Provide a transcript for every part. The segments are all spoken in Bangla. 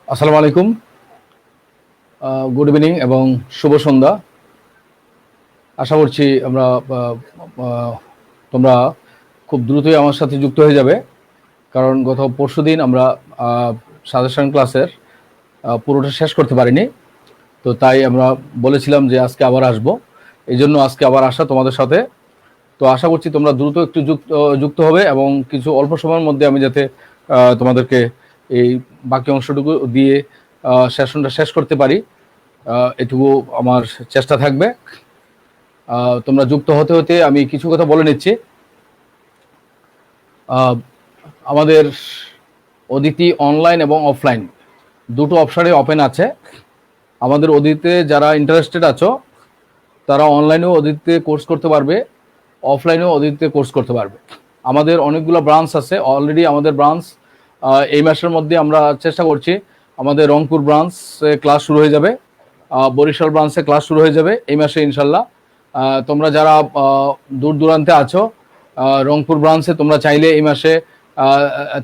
আসসালামু আলাইকুম, গুড ইভিনিং এবং শুভ সন্ধ্যা। আশা করছি তোমরা খুব দ্রুতই আমার সাথে যুক্ত হয়ে যাবে, কারণ গত পরশুদিন আমরা সাজেশন ক্লাসের পুরোটা শেষ করতে পারিনি। তো তাই আমরা বলেছিলাম যে আজকে আবার আসব, এই জন্য আজকে আবার আসা তোমাদের সাথে। তো আশা করছি তোমরা দ্রুত একটু যুক্ত হবে এবং কিছু অল্প সময়ের মধ্যে আমি যাতে তোমাদেরকে এই বাকি অংশটুকু দিয়ে সেশনটা শেষ করতে পারি, এটুকু আমার চেষ্টা থাকবে। তোমরা যুক্ত হতে হতে আমি কিছু কথা বলে নিচ্ছি। আমাদের অদিতি অনলাইন এবং অফলাইন দুটো অপশানে ওপেন আছে। আমাদের অদিতিতে যারা ইন্টারেস্টেড আছো তারা অনলাইনেও অদিতিতে কোর্স করতে পারবে, অফলাইনেও অদিতিতে কোর্স করতে পারবে। আমাদের অনেকগুলো ব্রাঞ্চ আছে অলরেডি। আমাদের ব্রাঞ্চ এই মাসের মধ্যে আমরা চেষ্টা করছি, আমাদের রংপুর ব্রাঞ্চে ক্লাস শুরু হয়ে যাবে, বরিশাল ব্রাঞ্চে ক্লাস শুরু হয়ে যাবে এই মাসে ইনশাল্লাহ। তোমরা যারা দূর দূরান্তে আছো, রংপুর ব্রাঞ্চে তোমরা চাইলে এই মাসে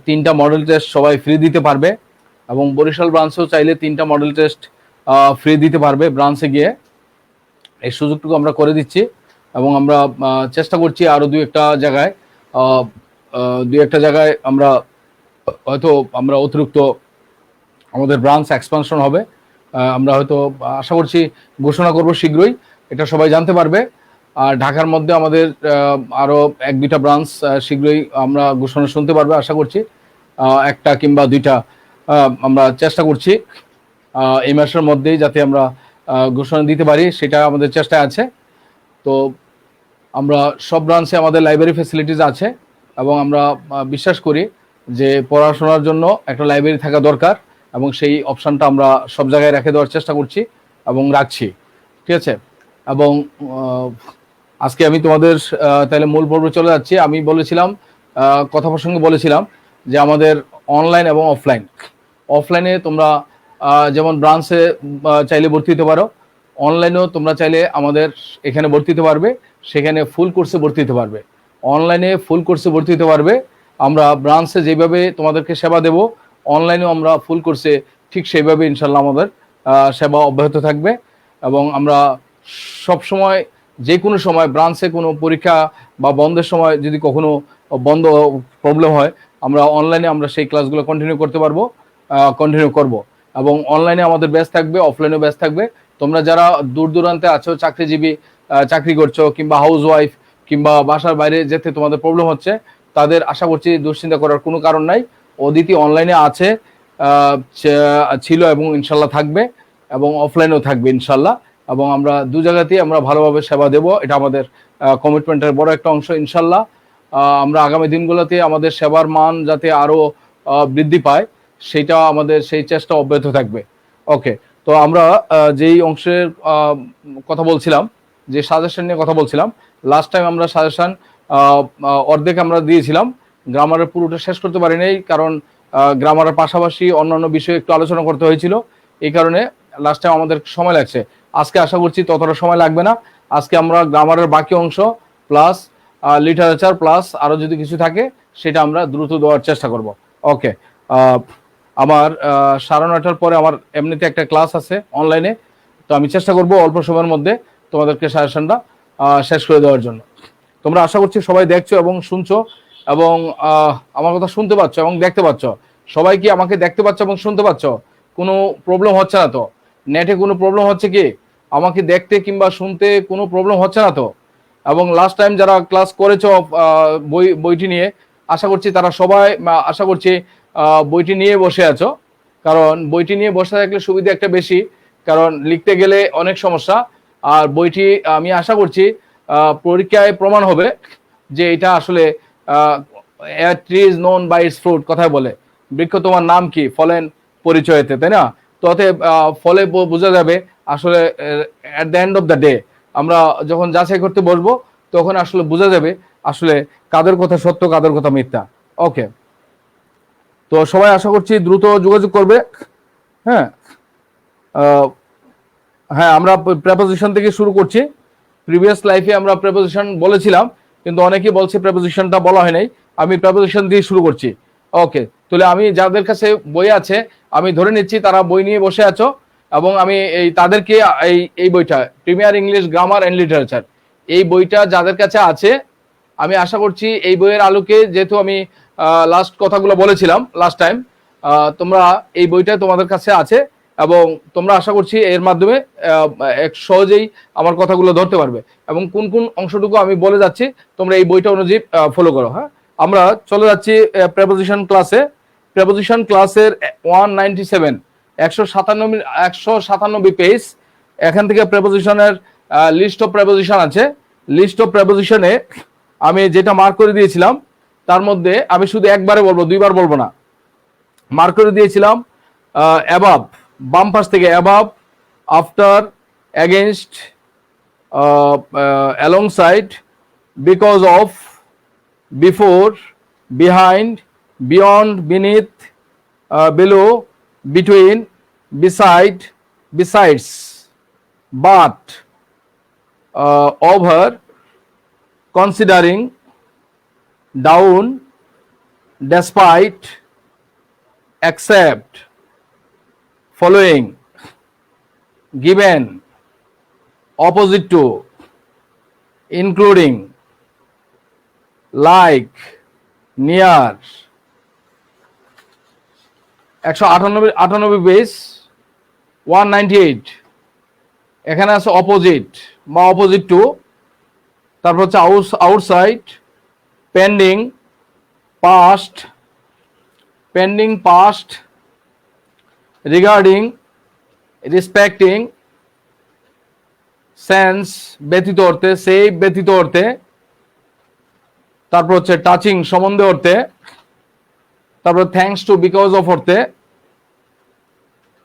3টা মডেল টেস্ট সবাই ফ্রি দিতে পারবে, এবং বরিশাল ব্রাঞ্চেও চাইলে 3টা মডেল টেস্ট ফ্রি দিতে পারবে ব্রাঞ্চে গিয়ে। এই সুযোগটুকু আমরা করে দিচ্ছি, এবং আমরা চেষ্টা করছি আরও দুই একটা জায়গায় আমরা হয়তো অতিরিক্ত আমাদের ব্রাঞ্চ এক্সপানশন হবে। আমরা হয়তো আশা করছি ঘোষণা করব শীঘ্রই, এটা সবাই জানতে পারবে। আর ঢাকার মধ্যে আমাদের আরও 1-2টা ব্রাঞ্চ শীঘ্রই আমরা ঘোষণা শুনতে পারবে আশা করছি, 1টা কিংবা 2টা আমরা চেষ্টা করছি এই মাসের মধ্যেই যাতে আমরা ঘোষণা দিতে পারি, সেটা আমাদের চেষ্টায় আছে। তো আমরা সব ব্রাঞ্চে আমাদের লাইব্রেরি ফ্যাসিলিটিস আছে, এবং আমরা বিশ্বাস করি যে পড়াশোনার জন্য একটা লাইব্রেরি থাকা দরকার, এবং সেই অপশানটা আমরা সব জায়গায় রেখে দেওয়ার চেষ্টা করছি এবং রাখছি, ঠিক আছে। এবং আজকে আমি তোমাদের তাহলে মূল পর্বে চলে যাচ্ছি। আমি বলেছিলাম, কথা প্রসঙ্গে বলেছিলাম যে আমাদের অনলাইন এবং অফলাইনে তোমরা যেমন ব্রাঞ্চে চাইলে ভর্তি হতে পারো, অনলাইনেও তোমরা চাইলে আমাদের এখানে ভর্তি হতে পারবে, সেখানে ফুল কোর্সে ভর্তি হতে পারবে। অনলাইনে ফুল কোর্সে ভর্তি হতে পারবে, আমরা ব্রাঞ্চে যেভাবে তোমাদেরকে সেবা দেব, অনলাইনেও আমরা ফুল কোর্সে ঠিক সেইভাবে ইনশাল্লাহ আমাদের সেবা অব্যাহত থাকবে। এবং আমরা সব সময়, যে কোনো সময় ব্রাঞ্চে কোনো পরীক্ষা বা বন্ধের সময় যদি কখনো বন্ধ প্রবলেম হয়, আমরা অনলাইনে আমরা সেই ক্লাসগুলো কন্টিনিউ করব। এবং অনলাইনে আমাদের ব্যাচ থাকবে, অফলাইনেও ব্যাচ থাকবে। তোমরা যারা দূর দূরান্তে আছো, চাকরিজীবী, চাকরি করছো, কিংবা হাউস ওয়াইফ, কিংবা বাসার বাইরে যেতে তোমাদের প্রবলেম হচ্ছে, তাদের আশা করছি দুশ্চিন্তা করার কোনো কারণ নাই। অদিতি অনলাইনে আছে, ছিল এবং ইনশাল্লাহ থাকবে, এবং অফলাইনেও থাকবে ইনশাল্লাহ। এবং আমরা দু জায়গাতেই আমরা ভালোভাবে সেবা দেব, এটা আমাদের কমিটমেন্টের বড় একটা অংশ ইনশাল্লাহ। আমরা আগামী দিনগুলোতে আমাদের সেবার মান যাতে আরও বৃদ্ধি পায়, সেটা আমাদের সেই চেষ্টা অব্যাহত থাকবে। ওকে, তো আমরা যেই অংশের কথা বলছিলাম, যে সাজেশন নিয়ে কথা বলছিলাম, লাস্ট টাইম আমরা সাজেশন অর্ধেক আমরা দিয়েছিলাম, গ্রামারের পুরোটা শেষ করতে পারি নাই, কারণ গ্রামারের পাশাপাশি অন্যান্য বিষয়ে একটু আলোচনা করতে হয়েছিল, এই কারণে লাস্ট টাইম আমাদের সময় লাগছে। আজকে আশা করছি ততটা সময় লাগবে না। আজকে আমরা গ্রামারের বাকি অংশ প্লাস লিটারেচার প্লাস আরও যদি কিছু থাকে সেটা আমরা দ্রুত দেওয়ার চেষ্টা করব। ওকে, আমার 9:30টার পরে আমার এমনিতে একটা ক্লাস আছে অনলাইনে, তো আমি চেষ্টা করব অল্প সময়ের মধ্যে তোমাদেরকে সাজেশনটা শেষ করে দেওয়ার জন্য। তোমরা আশা করছি সবাই দেখছো এবং শুনছো, এবং আমার কথা শুনতে পাচ্ছ এবং দেখতে পাচ্ছ। সবাই কি আমাকে দেখতে পাচ্ছ এবং শুনতে পাচ্ছ? কোনো প্রবলেম হচ্ছে না তো? নেটে কোনো প্রবলেম হচ্ছে কি? আমাকে দেখতে কিংবা শুনতে কোনো প্রবলেম হচ্ছে না তো? এবং লাস্ট টাইম যারা ক্লাস করেছো বইটি নিয়ে, আশা করছি তারা সবাই, আশা করছি বইটি নিয়ে বসে আছো, কারণ বইটি নিয়ে বসে থাকলে সুবিধা একটা বেশি, কারণ লিখতে গেলে অনেক সমস্যা। আর বইটি আমি আশা করছি পরীক্ষায় প্রমাণ হবে যে এটা আসলে a tree is known by its fruit কথায় বলে, বৃক্ষ তোমার নাম কি, ফলেন পরিচয়তে, তাই না? তো ফলে বোঝা যাবে আসলে at the end of the day আমরা যখন যাচাই করতে বসবো, তখন আসলে বোঝা যাবে আসলে কাদের কথা সত্য কাদের কথা মিথ্যা। ওকে, তো সবাই আশা করছি দ্রুত যোগাযোগ করবে। হ্যাঁ, আমরা প্রেপোজিশন থেকে শুরু করছি। প্রিভিয়াস লাইফে আমরা প্রেপোজিশন বলেছিলাম, কিন্তু অনেকেই বলছে প্রেপোজিশনটা বলা হয় নাই। আমি প্রেপোজিশন দিয়ে শুরু করছি। ওকে, তাহলে আমি যাদের কাছে বই আছে আমি ধরে নিচ্ছি তারা বই নিয়ে বসে আছো, এবং আমি এই তাদেরকে এই বইটা premier English grammar and literature, এই বইটা যাদের কাছে আছে আমি আশা করছি এই বইয়ের আলোকে, যেহেতু আমি লাস্ট কথাগুলো বলেছিলাম লাস্ট টাইম, তোমরা এই বইটা তোমাদের কাছে আছে এবং তোমরা আশা করছি এর মাধ্যমে এক সহজেই আমার কথাগুলো ধরতে পারবে, এবং কোন কোন অংশটুকু আমি বলে যাচ্ছি তোমরা এই বইটা অনুযায়ী ফলো করো। হ্যাঁ, আমরা চলে যাচ্ছি প্রেপোজিশন ক্লাসে। প্রেপোজিশন ক্লাসের 197 197 পেজ। এখান থেকে প্রেপোজিশনের লিস্ট অফ প্রেপোজিশন আছে। লিস্ট অফ প্রেপোজিশনে আমি যেটা মার্ক করে দিয়েছিলাম তার মধ্যে আমি শুধু একবারে বলবো, দুইবার বলবো না। মার্ক করে দিয়েছিলাম অ্যাবাভ, বাম পাশ থেকে above, after, against, alongside, because of, before, behind, beyond, beneath, below, between, beside, besides, but, over, considering, down, despite, except, following, given, opposite to, including, like, near। 198 page 198। এখানে আছে অপোজিট বা অপোজিট টু, তারপর হচ্ছে outside, pending, past, pending past, regarding, respecting, sense ব্যতীত অর্থে, সেই ব্যতীত অর্থে, তারপর হচ্ছে টাচিং সম্বন্ধে অর্থে, তারপর থ্যাঙ্কস টু বিকজ অফ অর্থে,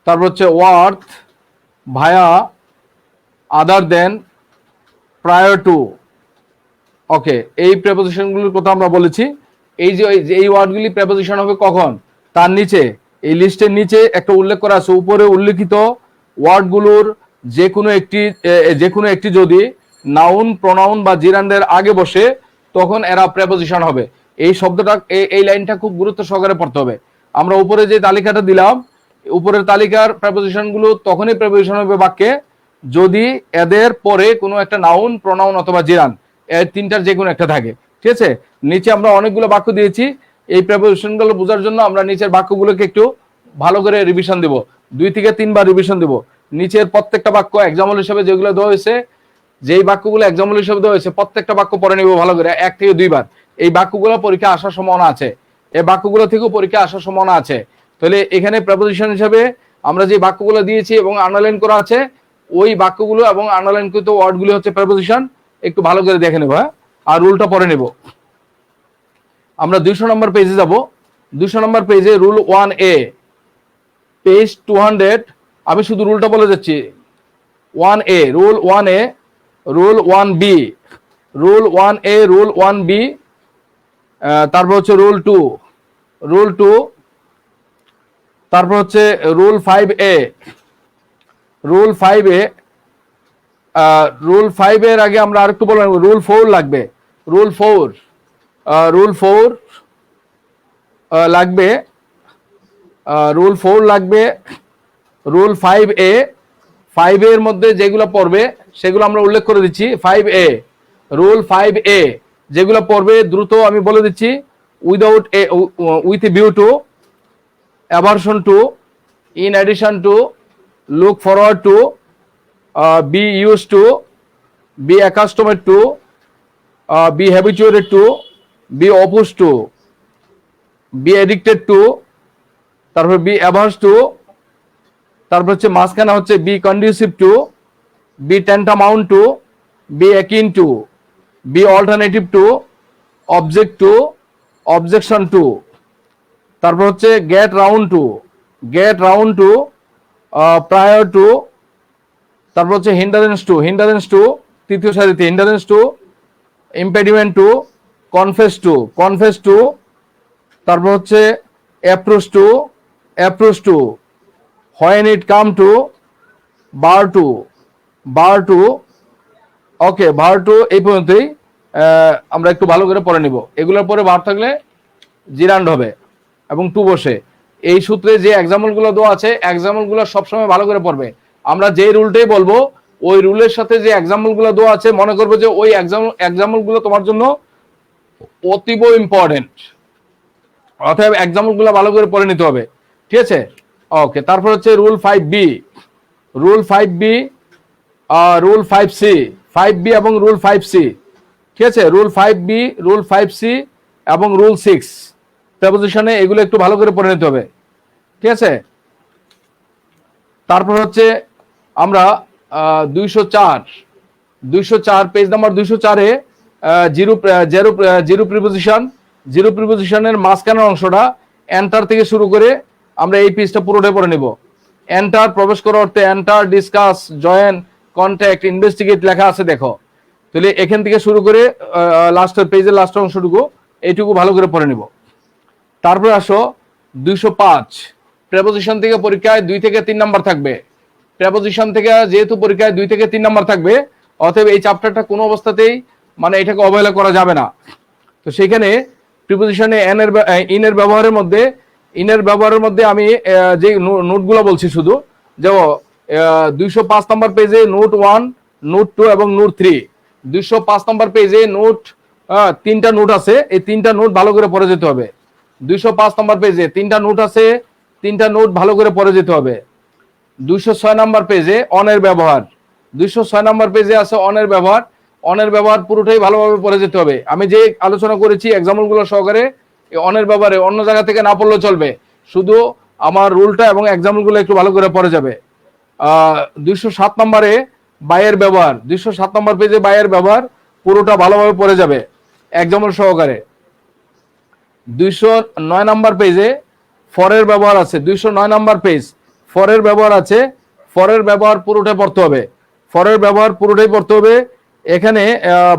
তারপর হচ্ছে worth, via, other than, prior to. Okay, এই প্রেপোজিশনগুলোর কথা আমরা বলেছি। এই যে এই ওয়ার্ডগুলি প্রেপোজিশন হবে কখন, তার নিচে এই লিস্টের নিচে একটা উল্লেখ করা আছে। উপরে উল্লেখিত ওয়ার্ডগুলোর যে কোনো একটি যদি নাউন, প্রোনাউন বা জিরান্ডের আগে বসে তখন এরা প্রেপোজিশন হবে। এই শব্দটা, এই লাইনটা খুব গুরুত্ব সহকারে পড়তে হবে। আমরা উপরে যে তালিকাটা দিলাম, উপরের তালিকার প্রেপোজিশনগুলো তখনই প্রেপোজিশন হবে বাক্যে যদি এদের পরে কোনো একটা নাউন, প্রোনাউন অথবা জিরান, এর তিনটার যে কোনো একটা থাকে। ঠিক আছে, নিচে আমরা অনেকগুলো বাক্য দিয়েছি। এই প্রেপোজিশনগুলো বোঝার জন্য আমরা নিচের বাক্যগুলোকে একটু ভালো করে রিভিশন দেব, 2 থেকে 3 বার রিভিশন দেব। নিচের প্রত্যেকটা বাক্য এক্সাম্পল হিসেবে যেগুলো দেওয়া হয়েছে, যেই বাক্যগুলো এক্সাম্পল হিসেবে দেওয়া হয়েছে প্রত্যেকটা বাক্য পড়ে নেব ভালো করে 1 থেকে 2 বার। এই বাক্যগুলো পরীক্ষা আসার সম্ভাবনা আছে, এই বাক্যগুলো থেকেও পরীক্ষা আসার সম্ভাবনা আছে। তাহলে এখানে প্রেপোজিশন হিসেবে আমরা যে বাক্যগুলো দিয়েছি এবং আন্ডারলাইন করা আছে, ওই বাক্যগুলো এবং আন্ডারলাইনকৃত ওয়ার্ডগুলি হচ্ছে প্রেপোজিশন। একটু ভালো করে দেখে নেব। হ্যাঁ, আর রুলটা পড়ে নেব। আমরা 200 নম্বর পেজে যাব। 200 নম্বর পেজে রুল 1A, পেজ 200। আমি শুধু রুলটা বলে যাচ্ছি। 1A, rule 1A, rule 1B, rule 1A, rule 1B, তারপর হচ্ছে রুল 2, রুল 2, তারপর হচ্ছে rule 5A, rule 5A, rule 5 এর আগে আমরা আরেকটু বললাম রুল 4 লাগবে। রুল 4, রুল 4 লাগবে, রুল 4 লাগবে। রুল 5A, 5 এর মধ্যে যেগুলো পড়বে সেগুলো আমরা উল্লেখ করে দিচ্ছি। 5A, রুল 5A যেগুলো পড়বে দ্রুত আমি বলে দিচ্ছি। Without a, with a view to, aversion to, in addition to, look forward to, be used to, be accustomed to, be habituated to, be opposed to, be addicted to, তারপর be averse to, তারপর হচ্ছে মাঝখানে হচ্ছে be conducive to, be tantamount to, be akin to, be alternative to, object to, objection to, তারপর হচ্ছে get round to, get round to, prior to, তারপর হচ্ছে হিন্ডারেন্স টু, হিন্ডারেন্স টু তৃতীয় সারিতে, hindrance to, impediment to, confess to, confess to, তারপর হচ্ছে approach to, approach to, when it come to, bar to, bar to. Okay, bar to এই পর্যন্তই। আমরা একটু ভালো করে পড়ে নিব। এগুলোর পরে বার থাকলে জিরান্ড হবে এবং টু বসে। এই সূত্রে যে এক্সাম্পলগুলো দেওয়া আছে এক্সাম্পলগুলো সবসময় ভালো করে পড়বে। আমরা যে রুলটাই বলবো ওই রুলের সাথে যে এক্সাম্পলগুলো দেওয়া আছে মনে করবে যে ওই এক্সাম্পলগুলো তোমার জন্য অতীব ইম্পর্টেন্ট, অতএব এক্সাম্পলগুলো ভালো করে পড়ে নিতে হবে, ঠিক আছে? ওকে, তারপর হচ্ছে rule 5B, rule 5B, rule 5C, 5B এবং রুল 5C, ঠিক আছে? রুল 5B, রুল 5C এবং রুল 6 প্রেপোজিশনে, এগুলো একটু ভালো করে পড়ে নিতে হবে, ঠিক আছে? তারপর হচ্ছে আমরা 204 পেজ নাম্বার 204-এ zero zero zero preposition, zero প্রিপোজিশনের মাঝখানের অংশটা এন্টার থেকে শুরু করে আমরা এই পেজটা পুরোটাই পড়ে নিব। এন্টার প্রবেশ করার অর্থে enter, discuss, join, contact, investigate লেখা আছে দেখো। তাহলে এখান থেকে শুরু করে লাস্টের পেজের লাস্টের অংশটুকু এইটুকু ভালো করে পড়ে নিব। তারপরে আসো 205, প্রেপোজিশন থেকে পরীক্ষায় 2 থেকে 3 নাম্বার থাকবে। প্রেপোজিশন থেকে যেহেতু পরীক্ষায় 2 থেকে 3 নাম্বার থাকবে, অতএব এই চ্যাপ্টারটা কোনো অবস্থাতেই মানে এটাকে অবহেলা করা যাবে না। তো সেখানে প্রিপোজিশনে ইনের ব্যবহারের মধ্যে আমি যে নোটগুলো বলছি শুধু, যেমন 205 নম্বর পেজে নোট 1, নোট 2 এবং নোট 3। 205 নম্বর পেজে নোট 3টা নোট আছে, এই 3টা নোট ভালো করে পড়ে যেতে হবে। 205 নম্বর পেজে 3টা নোট আছে, 3টা নোট ভালো করে পড়ে যেতে হবে। 206 নম্বর পেজে অনের ব্যবহার, 206 নম্বর পেজে আছে অনের ব্যবহার। অনের ব্যবহার পুরোটাই ভালোভাবে পড়ে যেতে হবে। আমি যে আলোচনা করেছি এক্সাম্পলগুলো সহকারে অনের ব্যবহারে অন্য জায়গা থেকে না পড়লেও চলবে, শুধু আমার রুলটা এবং এক্সাম্পলগুলো একটু ভালো করে পড়ে যাবে। 207 নম্বরে বাইয়ের ব্যবহার, 207 নম্বর পেজে বাইয়ের ব্যবহার পুরোটা ভালোভাবে পড়ে যাবে এক্সাম্পল সহকারে। 209 নম্বর পেজে ফরের ব্যবহার আছে, 209 নম্বর পেজ ফরের ব্যবহার আছে। ফরের ব্যবহার পুরোটাই পড়তে হবে, ফরের ব্যবহার পুরোটাই পড়তে হবে। এখানে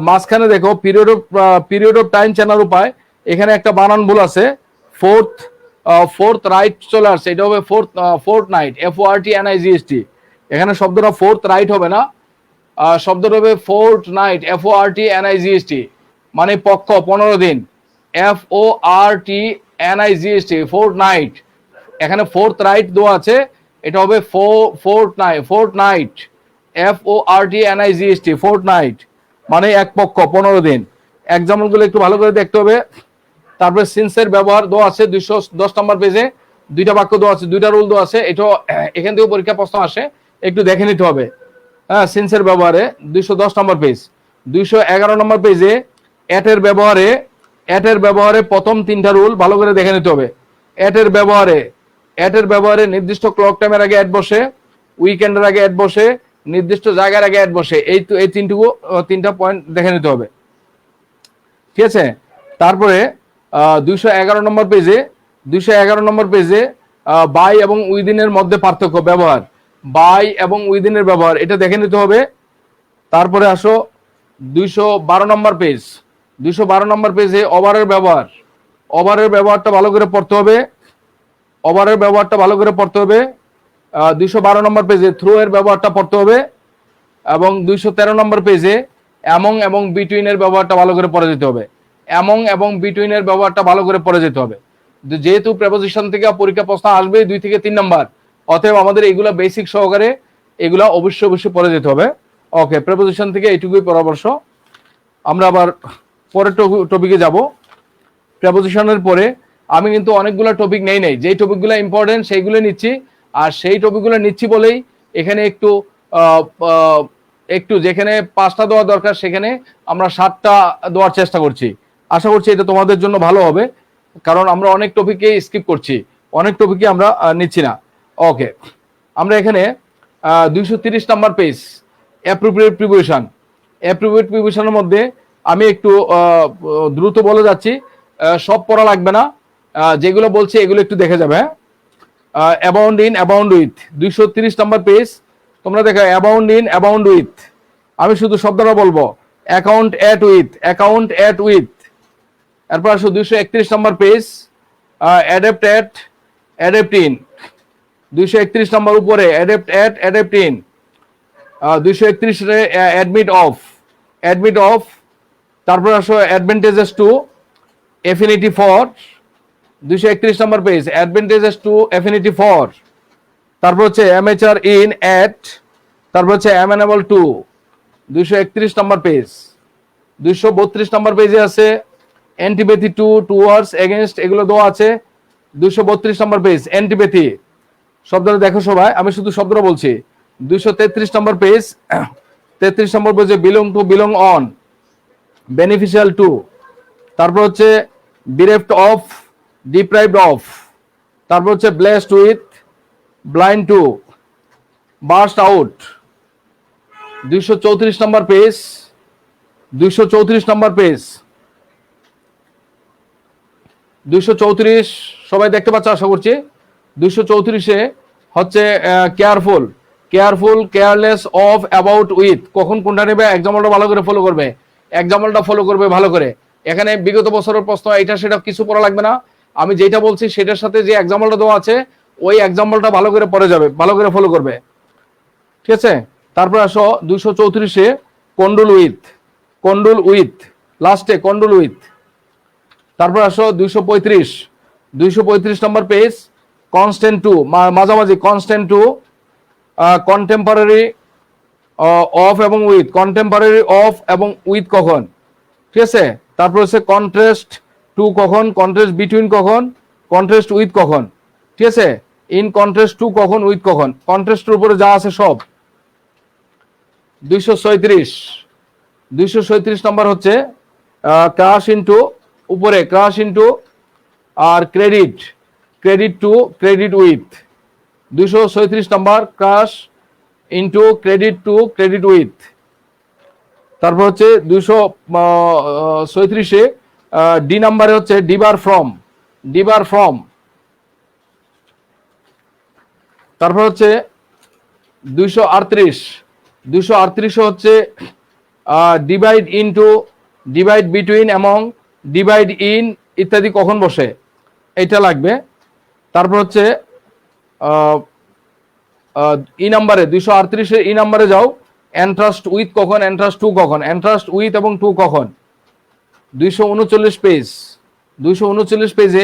মাঝখানে দেখো পিরিয়ড অফ টাইম চেনার উপায়, এখানে একটা বানান ভুল আছে, ফোর্থ রাইট চলে আসছে, এটা হবে ফোর্থ নাইট, FORTNIGHT। এখানে শব্দটা ফোর্থ রাইট হবে না, শব্দটা হবে ফোর্থ নাইট, FORTNIGHT, মানে পক্ষ 15 দিন, FORTNIGHT, ফোর্থ নাইট। এখানে ফোর্থ রাইট দেওয়া আছে, এটা হবে fourth night, FORTNIGHT, fourth night, মানে এক পক্ষ 15 দিন। এক্সাম্পলগুলো একটু ভালো করে দেখতে হবে। তারপরে সিন্সের ব্যবহার দেওয়া আছে 210 নম্বর পেজে, 2টা বাক্য দেওয়া আছে, 2টা রুল দেওয়া আছে। এটা এখান থেকে পরীক্ষা প্রশ্ন আসে, একটু দেখে নিতে হবে। হ্যাঁ, সিন্সের ব্যবহারে 210 নম্বর পেজ। 211 নম্বর পেজে এটের ব্যবহারে প্রথম 3টা রুল ভালো করে দেখে নিতে হবে। এটের ব্যবহারে নির্দিষ্ট ক্লক টাইমের আগে এড বসে, উইকেন্ডের আগে এড বসে, নির্দিষ্ট জায়গার আগে এড বসে, এই 3টা পয়েন্ট দেখে নিতে হবে, ঠিক আছে? তারপরে 211 নম্বর পেজে বাই এবং উইদিনের মধ্যে পার্থক্য, ব্যবহার, বাই এবং উইদিনের ব্যবহার, এটা দেখে নিতে হবে। তারপরে আসো 212 নম্বর পেজে ওভারের ব্যবহারটা ভালো করে পড়তে হবে, 212 নম্বর পেজে থ্রু এর ব্যবহারটা পড়তে হবে, এবং 213 নম্বর পেজে অ্যামং এবং বিটুইনের ব্যবহারটা ভালো করে পড়ে যেতে হবে। অ্যামং এবং বিটুইনের ব্যবহারটা ভালো করে পড়ে যেতে হবে। যেহেতু প্রেপোজিশন থেকে পরীক্ষা প্রশ্ন আসবে 2 থেকে 3 নাম্বার, অতএব আমাদের এইগুলা বেসিক সহকারে এগুলা অবশ্যই পড়ে যেতে হবে। ওকে, প্রেপোজিশন থেকে এইটুকুই পরামর্শ। আমরা আবার পরের টপিকে যাব। প্রেপোজিশনের পরে আমি কিন্তু অনেকগুলো টপিক নেই, যেই টপিকগুলো ইম্পর্টেন্ট সেইগুলো নিচ্ছি, আর সেই টপিকগুলো নিচ্ছি বলেই এখানে একটু যেখানে 5টা দেওয়া দরকার সেখানে আমরা 7টা দেওয়ার চেষ্টা করছি। আশা করছি এটা তোমাদের জন্য ভালো হবে, কারণ আমরা অনেক টপিকে স্কিপ করছি, অনেক টপিকে আমরা নিচ্ছি না। ওকে, আমরা এখানে 230 নাম্বার পেজ অ্যাপ্রোপ্রিয়েট প্রিপোজিশনের মধ্যে আমি একটু দ্রুত বলে যাচ্ছি, সব পড়া লাগবে না, যেগুলো বলছি এগুলো একটু দেখে যাবে। Abound in, abound with, 230 number page. তোমরা দেখো অ্যাবাউন্ড ইন, অ্যাবাউন্ড উইথ, আমি শুধু শব্দটা বলবো, অ্যাকাউন্ট এট উইথ। এরপর আসো 231 number page, adapt at, adapt in. 231 number উপরে adapt at, adapt in. 231 admit of. তারপর আসো advantages to, affinity for, 231 number page, advantages to affinity for, তারপর হচ্ছে অ্যামেচার ইন অ্যাট, তারপর হচ্ছে amenable to, 231 number page. 232 number পেজে আছে অ্যান্টিপ্যাথি টু, টুয়ার্ডস, এগেনস্ট, এগুলো দেওয়া আছে। 232 নম্বর পেজ অ্যান্টিপ্যাথি শব্দটা দেখো সবাই, আমি শুধু শব্দটা বলছি। 233 নম্বর পেজ, 33 নম্বর পেজে belong to, belong on, beneficial to, তারপর হচ্ছে bereft অফ, ডিপ্রাইভড অফ, তারপর হচ্ছে blessed with, blind to, burst out. 234 number page, 234 number page, 234 সবাই দেখতে পাচ্ছে আশা করছি। 234-এ হচ্ছে careful, careful, careless, of, about, with, কখন কোনটা নেবে এক্সাম্পলটা ভালো করে ফলো করবে, এক্সাম্পলটা ফলো করবে ভালো করে। এখানে বিগত বছরের প্রশ্ন এটা সেটা কিছু পড়া লাগবে না, আমি যেটা বলছি সেটার সাথে যে এক্সাম্পলটা দেওয়া আছে ওই এক্সাম্পলটা ভালো করে পড়ে যাবে, ভালো করে ফলো করবে, ঠিক আছে। তারপর আসো 234-এ কন্ডুল উইথ, কন্ডুল উইথ, লাস্টে কন্ডুল উইথ। তারপর আসো 235 নম্বর পেজ, কনস্ট্যান্ট টু, মাঝামাঝি, কনস্ট্যান্ট টু, কন্টেম্পোরারি অফ এবং উইথ, কন্টেম্পোরারি অফ এবং উইথ কখন, ঠিক আছে। তারপর হচ্ছে কন্ট্রাস্ট টু কখন, কন্ট্রাস্ট বিটুইন কখন, কন্ট্রাস্ট উইথ কখন, ঠিক আছে। ইন কন্ট্রাস্ট টু কখন, উইথ কখন, কন্ট্রাস্টের উপরে যা আছে সব। 237 নম্বর হচ্ছে ক্রাশ ইনটু, উপরে ক্রাশ ইনটু আর credit, credit to, credit with. 237 নম্বর crash into, credit to, credit with. তারপর হচ্ছে 236-এ ডি নাম্বারে হচ্ছে ডিবার ফ্রম, ডিবার ফ্রম। তারপর হচ্ছে 238 হচ্ছে divide into, divide between, among, divide in ইত্যাদি কখন বসে এটা লাগবে। তারপর হচ্ছে ই নাম্বারে 238-এ ই নাম্বারে যাও, এন্ট্রাস্ট উইথ কখন, এন্ট্রাস্ট টু কখন, এন্ট্রাস্ট উইথ এবং টু কখন। 239 পেজ, 239 পেজে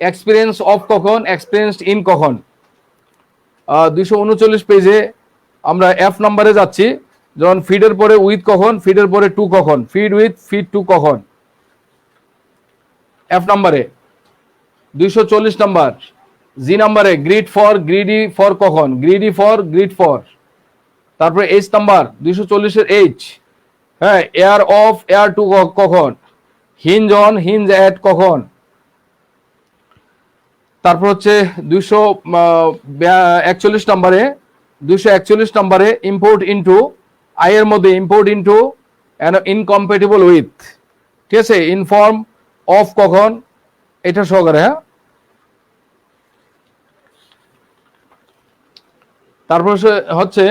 এক্সপিরিয়েন্স অফ কখন, এক্সপিরিয়েন্সড ইন কখন। 239 পেজে আমরা এফ নাম্বারে যাচ্ছি, যেমন ফিডের পরে উইথ কখন, ফিডের পরে টু কখন, ফিড উইথ, ফিড টু কখন, এফ নাম্বারে। 240 নাম্বার জি নাম্বারে গ্রিড ফর, গ্রিডি ফর কখন, গ্রিডি ফর, গ্রিড ফর। তারপরে এইচ নাম্বার 240-এর এইচ, হ্যাঁ, এয়ার অফ, এয়ার টু কখন, হিঞ্জ অন, হিঞ্জ অ্যাট কখন। তারপর হচ্ছে 241 নম্বরে, 241 নম্বরে ইম্পোর্ট ইনটু, আই এর মধ্যে ইম্পোর্ট ইনটু ইনকম্প্যাটিবল উইথ, ঠিক আছে। ইনফর্ম অফ কখন, এটা সহকারে, হ্যাঁ। তারপর হচ্ছে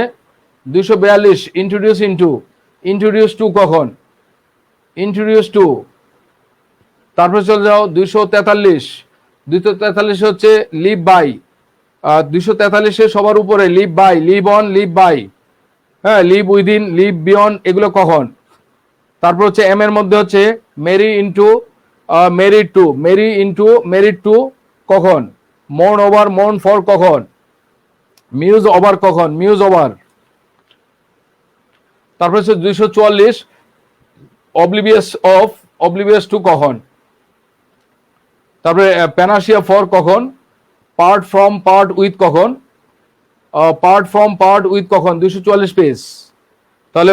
242 ইন্ট্রোডিউস ইনটু, ইন্ট্রোডিউস টু কখন, ইন্ট্রোডিউস টু। তারপর চলে যাও 243 হচ্ছে লিভ বাই, 243-এ সবার উপরে live by, live on, live by, হ্যাঁ, লিভ উইদিন, লিভ বিয়ন্ড, এগুলো কখন। তারপর হচ্ছে এম এর মধ্যে হচ্ছে marry into, married to, marry into, married to কখন, মোর্ন ওভার, মোর্ন ফর কখন, মিউজ ওভার কখন, মিউজ ওভার। তারপর হচ্ছে 244 অবলিভিয়াস অফ, অবলিভিয়াস টু কখন। তারপরে প্যানাসিয়া ফর কখন, পার্ট ফ্রম, পার্ট উইথ কখন, পার্ট ফ্রম, পার্ট উইথ কখন। 244 পেজ। তাহলে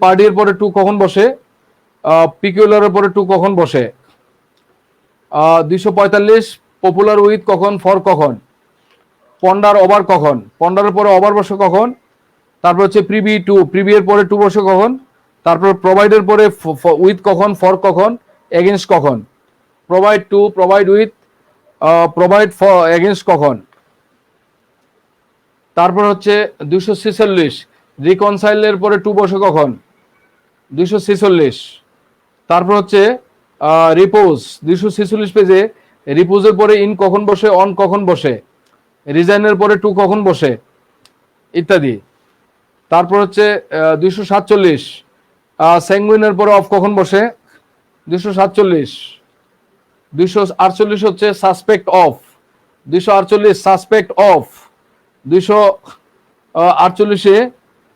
পার্টির পরে টু কখন বসে, পিকুলারের পরে টু কখন বসে। 245 পপুলার উইথ কখন, ফর কখন, পন্ডার ওভার কখন, পন্ডারের পরে ওভার বসে কখন। তারপর হচ্ছে প্রিভি টু, প্রিভিয়ের পরে টু বসে কখন। তারপর প্রোভাইডের পরে উইথ কখন, ফর কখন, এগেনস্ট কখন। Provide to, provide with, provide for, against কখন। তারপর হচ্ছে 246 রিকনসাইলের পরে টু বসে কখন, 246। তারপর হচ্ছে রিপোজ 246 পেজে রিপোজের পরে ইন কখন বসে, অন কখন বসে, রিজাইনের পরে টু কখন বসে ইত্যাদি। তারপর হচ্ছে 247 স্যাঙ্গুইনের পরে অফ কখন বসে, 247। 248 হচ্ছে সাসপেক্ট অফ, 248 সাসপেক্ট অফ, 248-এ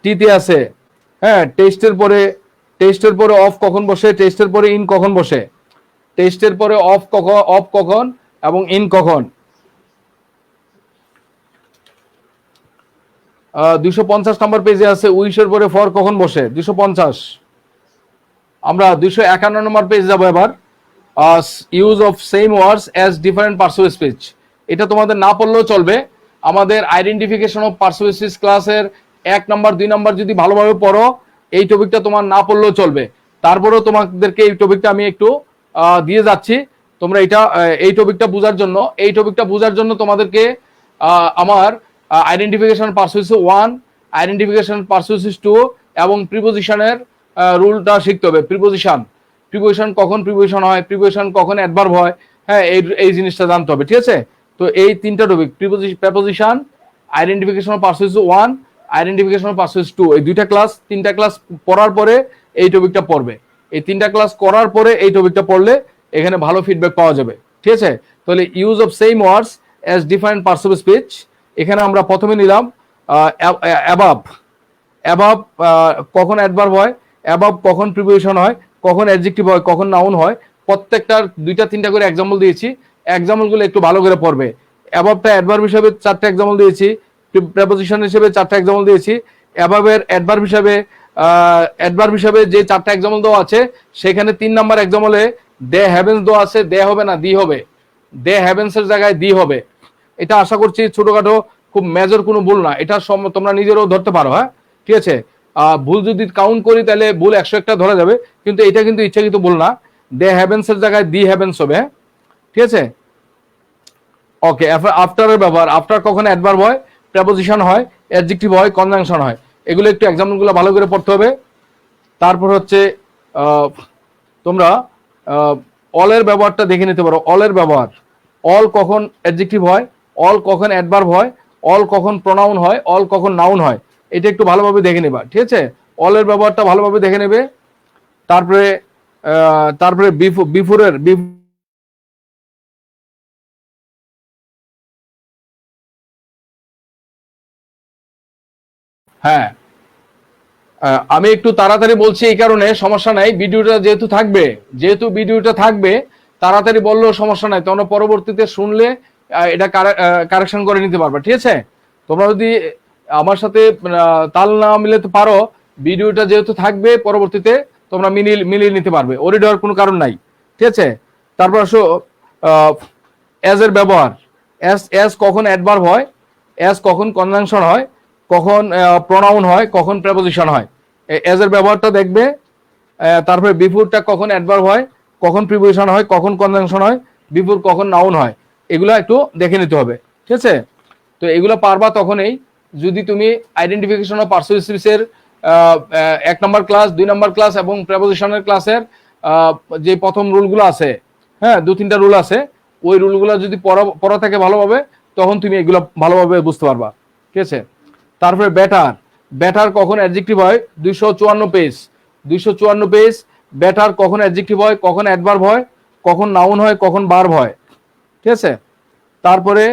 টিতে আছে। হ্যাঁ, টেস্টের পরে অফ কখন বসে, টেস্টের পরে ইন কখন বসে, টেস্টের পরে অফ কখন এবং ইন কখন। 250 নম্বর পেজে আছে উইশের পরে ফর কখন বসে, 250। আমরা 251 নম্বর পেজ যাবো এবার। Use of same words as different পার্সুয়েসিভ speech. এটা তোমাদের না পড়লেও চলবে। আমাদের আইডেন্টিফিকেশন অফ পার্সুয়েসিভ স্পিচ ক্লাসের 1 নাম্বার 2 নাম্বার যদি ভালোভাবে পড়ো, এই টপিকটা তোমার না পড়লেও চলবে। তারপরেও তোমাদেরকে এই টপিকটা আমি একটু দিয়ে যাচ্ছি। তোমরা এই টপিকটা বোঝার জন্য তোমাদেরকে আমার আইডেন্টিফিকেশন পার্সুয়েসিভ 1, আইডেন্টিফিকেশন পার্সুয়েসিভ 2 এবং প্রিপোজিশনের রুলটা শিখতে হবে। প্রিপোজিশন কখন প্রিপোজিশন হয়, প্রিপোজিশন কখন অ্যাডভার্ব হয়, হ্যাঁ এই জিনিসটা জানতে হবে, ঠিক আছে। তো এই 3টা topic, preposition, identification of পার্সুয়েসিভ 1, identification of পার্সুয়েসিভ 2, এই 3টা ক্লাস পড়ার পরে এই টপিকটা পড়বে। এই 3টা ক্লাস করার পরে এই টপিকটা পড়লে এখানে ভালো ফিডব্যাক পাওয়া যাবে, ঠিক আছে। তাহলে use of same words as different পার্সুয়েসিভ speech. এখানে আমরা প্রথমে নিলাম অ্যাবাভ কখন অ্যাডভার্ব হয়, অ্যাবাভ কখন প্রিপোজিশন হয়, কখন অ্যাডজেক্টিভ হয়, কখন নাউন হয়। প্রত্যেকটার 2টা-3টা করে এক্সাম্পল দিয়েছি, এক্সাম্পলগুলো একটু ভালো করে পড়বে। অ্যাবাভটা অ্যাডভার্ব হিসেবে 4টা এক্সাম্পল দিয়েছি, প্রিপোজিশন হিসেবে 4টা এক্সাম্পল দিয়েছি। অ্যাবাভের অ্যাডভার্ব হিসেবে যে 4টা এক্সাম্পল দেওয়া আছে, সেখানে 3 নাম্বার এক্সাম্পলে দে হ্যাভেন্স দেওয়া আছে, দে হবে না দি হবে, দে হ্যাভেন্সের জায়গায় দি হবে। এটা আশা করছি ছোটখাটো খুব মেজর কোনো ভুল না, এটা তোমরা নিজেরাও ধরতে পারো। হ্যাঁ, ঠিক আছে। ভুল যদি কাউন্ট করি তাহলে ভুল 101টা ধরা যাবে, কিন্তু এটা কিন্তু ইচ্ছাকৃত ভুল না। দে হ্যাভেন্সের জায়গায় দি হ্যাভেন্স হবে, হ্যাঁ, ঠিক আছে। ওকে, আফটারের ব্যবহার, আফটার কখন অ্যাডভার্ব হয়, প্রেপোজিশন হয়, অ্যাডজেক্টিভ হয়, কনজাংশন হয়। এগুলো একটু এক্সাম্পলগুলো ভালো করে পড়তে হবে। তারপর হচ্ছে তোমরা অলের ব্যবহারটা দেখে নিতে পারো। অলের ব্যবহার, অল কখন অ্যাডজেক্টিভ হয়, অল কখন অ্যাডভার্ব হয়, অল কখন প্রোনাউন হয়, অল কখন নাউন হয়, এটা একটু ভালোভাবে দেখে নেবা, ঠিক আছে। অলের ব্যবহারটা ভালোভাবে দেখে নেবে। তারপরে বিফোরের হ্যাঁ, আমি একটু তাড়াতাড়ি বলছি এই কারণে, সমস্যা নাই, যেহেতু ভিডিওটা থাকবে তাড়াতাড়ি বললেও সমস্যা নাই, তোমরা পরবর্তীতে শুনলে এটা কারেকশন করে নিতে পারবে, ঠিক আছে। তোমরা যদি আমার সাথে তাল না মিলাতে পারো, ভিডিওটা যেহেতু থাকবে পরবর্তীতে তোমরা মিলিয়ে নিতে পারবে, ওরি দেওয়ার কোনো কারণ নাই, ঠিক আছে। তারপর আসো অ্যাজ এর ব্যবহার। অ্যাজ কখন অ্যাডভার্ব হয়, অ্যাজ কখন কনজাংশন হয়, কখন প্রোনাউন হয়, কখন প্রেপোজিশন হয়, অ্যাজ এর ব্যবহারটা দেখবে। তারপরে বিফোরটা কখন অ্যাডভার্ব হয়, কখন প্রিপোজিশন হয়, কখন কনজাংশন হয়, বিফোর কখন নাউন হয়, এগুলো একটু দেখে নিতে হবে, ঠিক আছে। তো এগুলো পারবা তখনই যদি তুমি আইডেন্টিফিকেশন অফ পার্সুয়েসিভের 1 নম্বর ক্লাস, 2 নম্বর ক্লাস এবং প্রেপোজিশনের ক্লাসের যে প্রথম রুলগুলো আছে, হ্যাঁ 2-3টা রুল আছে, ওই রুলগুলো যদি পড়া থাকে ভালোভাবে, তখন তুমি এগুলো ভালোভাবে বুঝতে পারবা, ঠিক আছে। তারপরে ব্যাটার কখন অ্যাডজেক্টিভ হয়, 254 পেজ। ব্যাটার কখন অ্যাডজেক্টিভ হয়, কখন অ্যাডভার্ব হয়, কখন নাউন হয়, কখন ভার্ব হয়, ঠিক আছে। তারপরে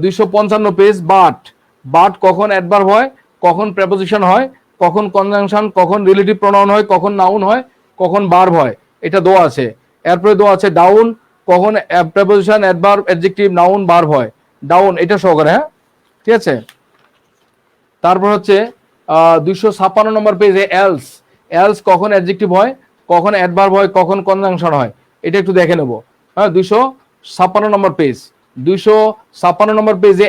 255 পেজ বাট কখন অ্যাডভার্ব হয়, কখন প্রেপোজিশন হয়, কখন কনজাংশন, কখন রিলেটিভ প্রোনাউন হয়, কখন নাউন হয়, কখন ভার্ব হয়, এটা দেওয়া আছে। এরপরে দেওয়া আছে ডাউন, কখন preposition, adverb, adjective, noun, verb হয়, ডাউন এটা সহকারে, হ্যাঁ, ঠিক আছে। তারপর হচ্ছে 256 নম্বর পেজে এলস কখন অ্যাডজেক্টিভ হয়, কখন অ্যাডভার্ব হয়, কখন কনজাংশন হয়, এটা একটু দেখে নেব। হ্যাঁ, 256 নম্বর পেজ। 256 নম্বর পেজে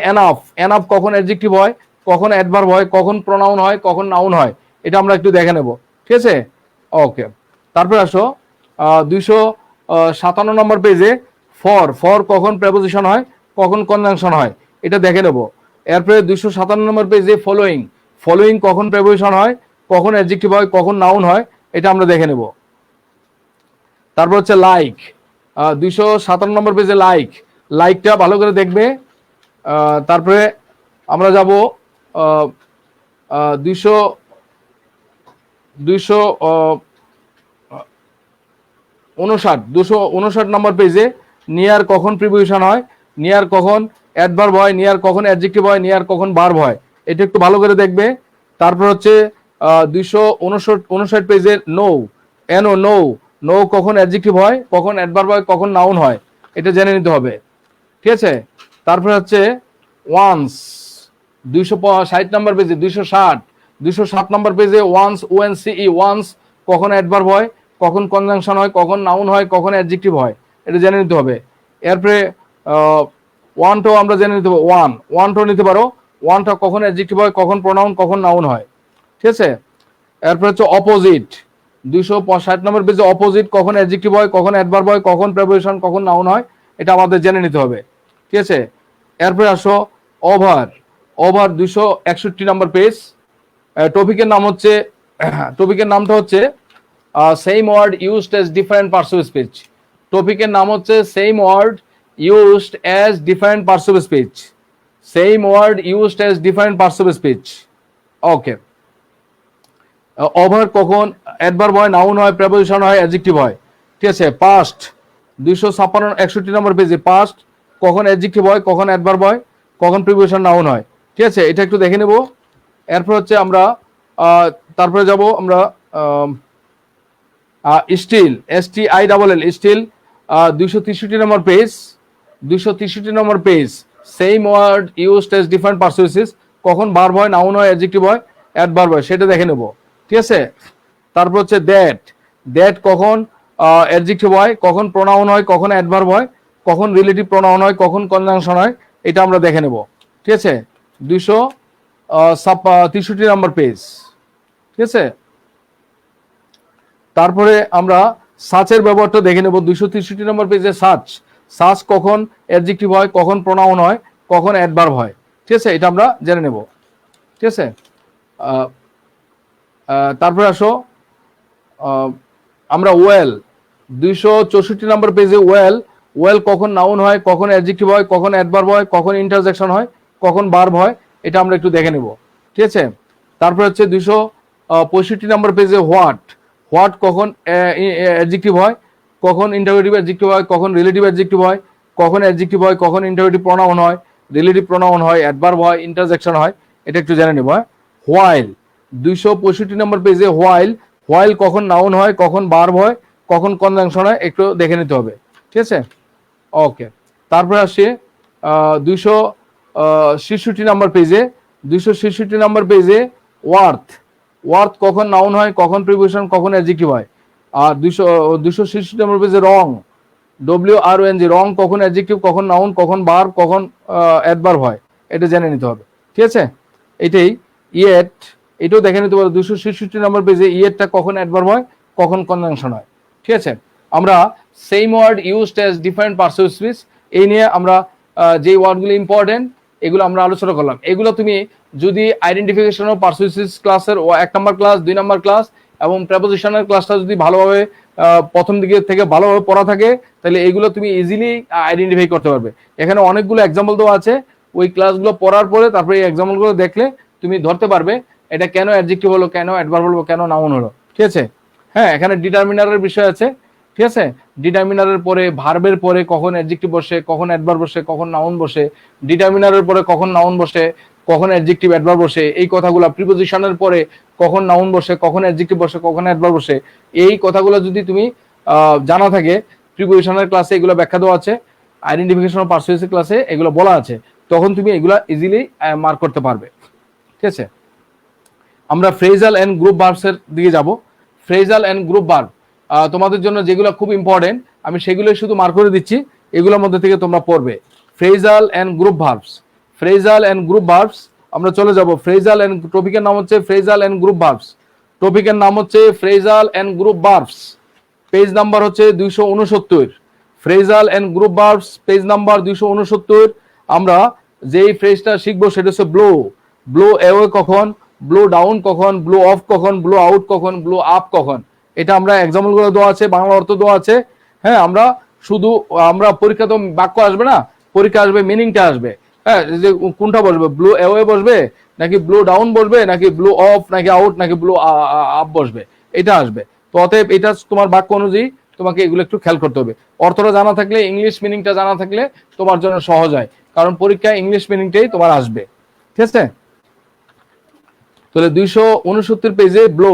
এনাফ কখন অ্যাডজেক্টিভ হয়, কখন অ্যাডভার্ব হয়, কখন প্রোনাউন হয়, কখন নাউন হয়, এটা আমরা একটু দেখে নেব, ঠিক আছে। ওকে, তারপর আসো 257 নম্বর পেজে ফর কখন প্রেপোজিশন হয়, কখন কনজাংশন হয়, এটা দেখে নেব। এরপরে 257 নম্বর পেজে ফলোইং কখন প্রেপোজিশন হয়, কখন অ্যাডজেক্টিভ হয়, কখন নাউন হয়, এটা আমরা দেখে নেব। তারপর হচ্ছে লাইক, 257 নম্বর পেজে লাইকটা ভালো করে দেখবে। তারপরে আমরা যাব 200 259 নম্বর পেজে নিয়ার কখন প্রিপোজিশন হয়, নিয়ার কখন অ্যাডভার্ব হয়, নিয়ার কখন অ্যাডজেক্টিভ হয়, নিয়ার কখন ভার্ব হয়, এটা একটু ভালো করে দেখবে। তারপর হচ্ছে 259 পেজে নো, এনো নো, নো কখন অ্যাডজেক্টিভ হয়, কখন অ্যাডভার্ব হয়, কখন নাউন হয়, এটা জেনে নিতে হবে। ঠিক আছে। তারপরে হচ্ছে ওয়ান্স, 260 নম্বর পেজে 260 নম্বর পেজে ওয়ান্স, ONCE, ওয়ান্স কখন অ্যাডভার্ব হয়, কখন কনজাংশন হয়, কখন নাউন হয়, কখন অ্যাডজেক্টিভ হয়, এটা জেনে নিতে হবে। এরপরে ওয়ানটাও আমরা জেনে নিতে হবে, ওয়ানটাও নিতে পারো, ওয়ানটা কখন অ্যাডজেক্টিভ হয়, কখন প্রোনাউন, কখন নাউন হয়। ঠিক আছে। এরপরে হচ্ছে অপোজিট, 260 নম্বর পেজে অপোজিট কখন অ্যাডজেক্টিভ হয়, কখন অ্যাডভার্ব হয়, কখন প্রিপোজিশন, কখন নাউন হয়, এটা আমাদের জেনে নিতে হবে। ঠিক আছে। এরপরে আসো ওভার, 261 নম্বর পেজ, টপিকের নাম হচ্ছে টপিকের নামটা হচ্ছে same word used as different parts of speech. টপিকের নাম হচ্ছে same word used as different parts of speech, same word used as different parts of speech. Okay. Over কখন অ্যাডভার্ব হয়, নাউন হয়, প্রিপোজিশন হয়, অ্যাডজেক্টিভ হয়। ঠিক আছে। পাস্ট, 261 নম্বর পেজে পাস্ট কখন অ্যাডজেক্টিভ হয়, কখন অ্যাডভার্ব হয়, কখন প্রিপোজিশন, নাউন হয়। ঠিক আছে, এটা একটু দেখে নেব। এরপর হচ্ছে আমরা তারপরে যাব আমরা still, STILL, still 263 number page, 263 number page, same word used as different parts of speech, কখন ভার্ব হয়, নাউন হয়, অ্যাডজেক্টিভ হয়, অ্যাডভার্ব হয়, সেটা দেখে নেব। ঠিক আছে। তারপর হচ্ছে দ্যাট কখন অ্যাডজেক্টিভ হয়, কখন প্রোনাউন হয়, কখন অ্যাডভার্ব হয়, কখন রিলেটিভ প্রোনাউন হয়, কখন কনজাংশন হয়, এটা আমরা দেখে নেব। ঠিক আছে। 263 নম্বর পেজ। ঠিক আছে। তারপরে আমরা সার্চের ব্যবহারটা দেখে নেব। 263 নম্বর পেজে সার্চ কখন অ্যাডজেক্টিভ হয়, কখন প্রোনাউন হয়, কখন অ্যাডভার্ব হয়। ঠিক আছে, এটা আমরা জেনে নেব। ঠিক আছে। তারপরে আসো আমরা ওয়েল, 264 নম্বর পেজে ওয়েল কখন নাউন হয়, কখন অ্যাডজেক্টিভ হয়, কখন অ্যাডভার্ব হয়, কখন ইন্টারজেকশন হয়, কখন ভার্ব হয়, এটা আমরা একটু দেখে নেব। ঠিক আছে। তারপরে হচ্ছে 265 নম্বর পেজে হোয়াট কখন অ্যাডজেক্টিভ হয়, কখন ইন্টারোগেটিভ অ্যাডজেক্টিভ হয়, কখন রিলেটিভ অ্যাডজেক্টিভ হয়, কখন অ্যাডজেক্টিভ হয়, কখন ইন্টারোগেটিভ প্রোনাউন হয়, রিলেটিভ প্রোনাউন হয়, অ্যাডভার্ব হয়, ইন্টারজেকশন হয়, এটা একটু জেনে নেব। হোয়াইল, 265 নম্বর পেজে হোয়াইল কখন নাউন হয়, কখন ভার্ব হয়, কখন কনজাংশন হয়, একটু দেখে নিতে হবে। ঠিক আছে। ওকে। তারপরে আসছে 266 নম্বর পেজে, 266 নম্বর পেজে ওয়ার্থ কখন নাউন হয়, কখন প্রিপোজিশন, কখন অ্যাডজেক্টিভ হয়। আর 266 নম্বর পেজে WRONG, রং কখন অ্যাডজেক্টিভ, কখন নাউন, কখন ভার্ব, কখন অ্যাডভার্ব হয়, এটা জেনে নিতে হবে। ঠিক আছে। এটাই এটাও দেখে নিতে পারো। 266 নম্বর পেজে ইয়েটটা কখন অ্যাডভার্ব হয়, কখন কনজাংশন হয়। ঠিক আছে। আমরা same word used as different parts of speech, এই নিয়ে আমরা যে ওয়ার্ডগুলো ইম্পর্টেন্ট এগুলো আমরা আলোচনা করলাম। এগুলো তুমি যদি identification of parts of speech ক্লাসের 1 নম্বর ক্লাস, 2 নম্বর ক্লাস এবং প্রেপোজিশনের ক্লাসটা যদি ভালোভাবে প্রথম দিকে থেকে ভালোভাবে পড়া থাকে, তাহলে এগুলো তুমি ইজিলি আইডেন্টিফাই করতে পারবে। এখানে অনেকগুলো এক্সাম্পল দেওয়া আছে, ওই ক্লাসগুলো পড়ার পরে তারপরে এই এক্সাম্পলগুলো দেখলে তুমি ধরতে পারবে এটা কেন অ্যাডজেক্টিভ হলো, কেন অ্যাডভার্ব হলো, কেন নাউন হলো। ঠিক আছে। হ্যাঁ, এখানে ডিটারমিনারের বিষয় আছে। ঠিক আছে। ডিটারমিনারের পরে ভার্বের পরে কখন অ্যাডজেক্টিভ বসে, কখন অ্যাডভার্ব বসে, কখন নাউন বসে, ডিটারমিনারের পরে কখন নাউন বসে, কখন অ্যাডজেক্টিভ অ্যাডভার্ব বসে, এই কথাগুলো প্রিপোজিশনের পরে কখন নাউন বসে, কখন অ্যাডজেক্টিভ বসে, কখন অ্যাডভার্ব বসে, এই কথাগুলো যদি তুমি জানা থাকে, প্রিপোজিশনের ক্লাসে এগুলো ব্যাখ্যা দেওয়া আছে, identification of parts of speech ক্লাসে এগুলো বলা আছে, তখন তুমি এগুলো ইজিলি মার্ক করতে পারবে। ঠিক আছে। আমরা ফ্রেজাল এন্ড গ্রুপ ভার্বসের দিকে যাব। ফ্রেজাল এন্ড গ্রুপ ভার্ব তোমাদের জন্য যেগুলো খুব ইম্পর্টেন্ট, আমি সেগুলো শুধু মার্ক করে দিচ্ছি, এগুলোর মধ্যে থেকে তোমরা পড়বে। Phrasal and group verbs, phrasal and group verbs, আমরা চলে যাব। ফ্রেজাল এন্ড, টপিকের নাম হচ্ছে ফ্রেজাল এন্ড গ্রুপ ভার্বস, টপিকের নাম হচ্ছে phrasal and group verbs, page number হচ্ছে 269। Phrasal and group verbs page number 269। আমরা যেই ফ্রেজটা শিখবো সেটা হচ্ছে ব্লো অ্যাওয়ে কখন, ব্লো ডাউন কখন, ব্লো অফ কখন, ব্লো আউট কখন, ব্লো আপ কখন, এটা আমরা এক্সাম্পলগুলো দেওয়া আছে, বাংলা অর্থ দেওয়া আছে। হ্যাঁ, আমরা পরীক্ষা তো বাক্য আসবে না, পরীক্ষা আসবে মিনিংটা আসবে। হ্যাঁ, যে কোনটা বসবে, ব্লো অ্যাওয়ে বসবে নাকি ব্লো ডাউন বসবে, নাকি ব্লো অফ, নাকি আউট, নাকি ব্লো আপ বসবে, এটা আসবে। তো অতএব এটা তোমার বাক্য অনুযায়ী তোমাকে এগুলো একটু খেয়াল করতে হবে। অর্থটা জানা থাকলে, ইংলিশ মিনিংটা জানা থাকলে তোমার জন্য সহজ হয়, কারণ পরীক্ষায় ইংলিশ মিনিংটাই তোমার আসবে। ঠিক আছে, তাহলে 269 পেজে ব্লো,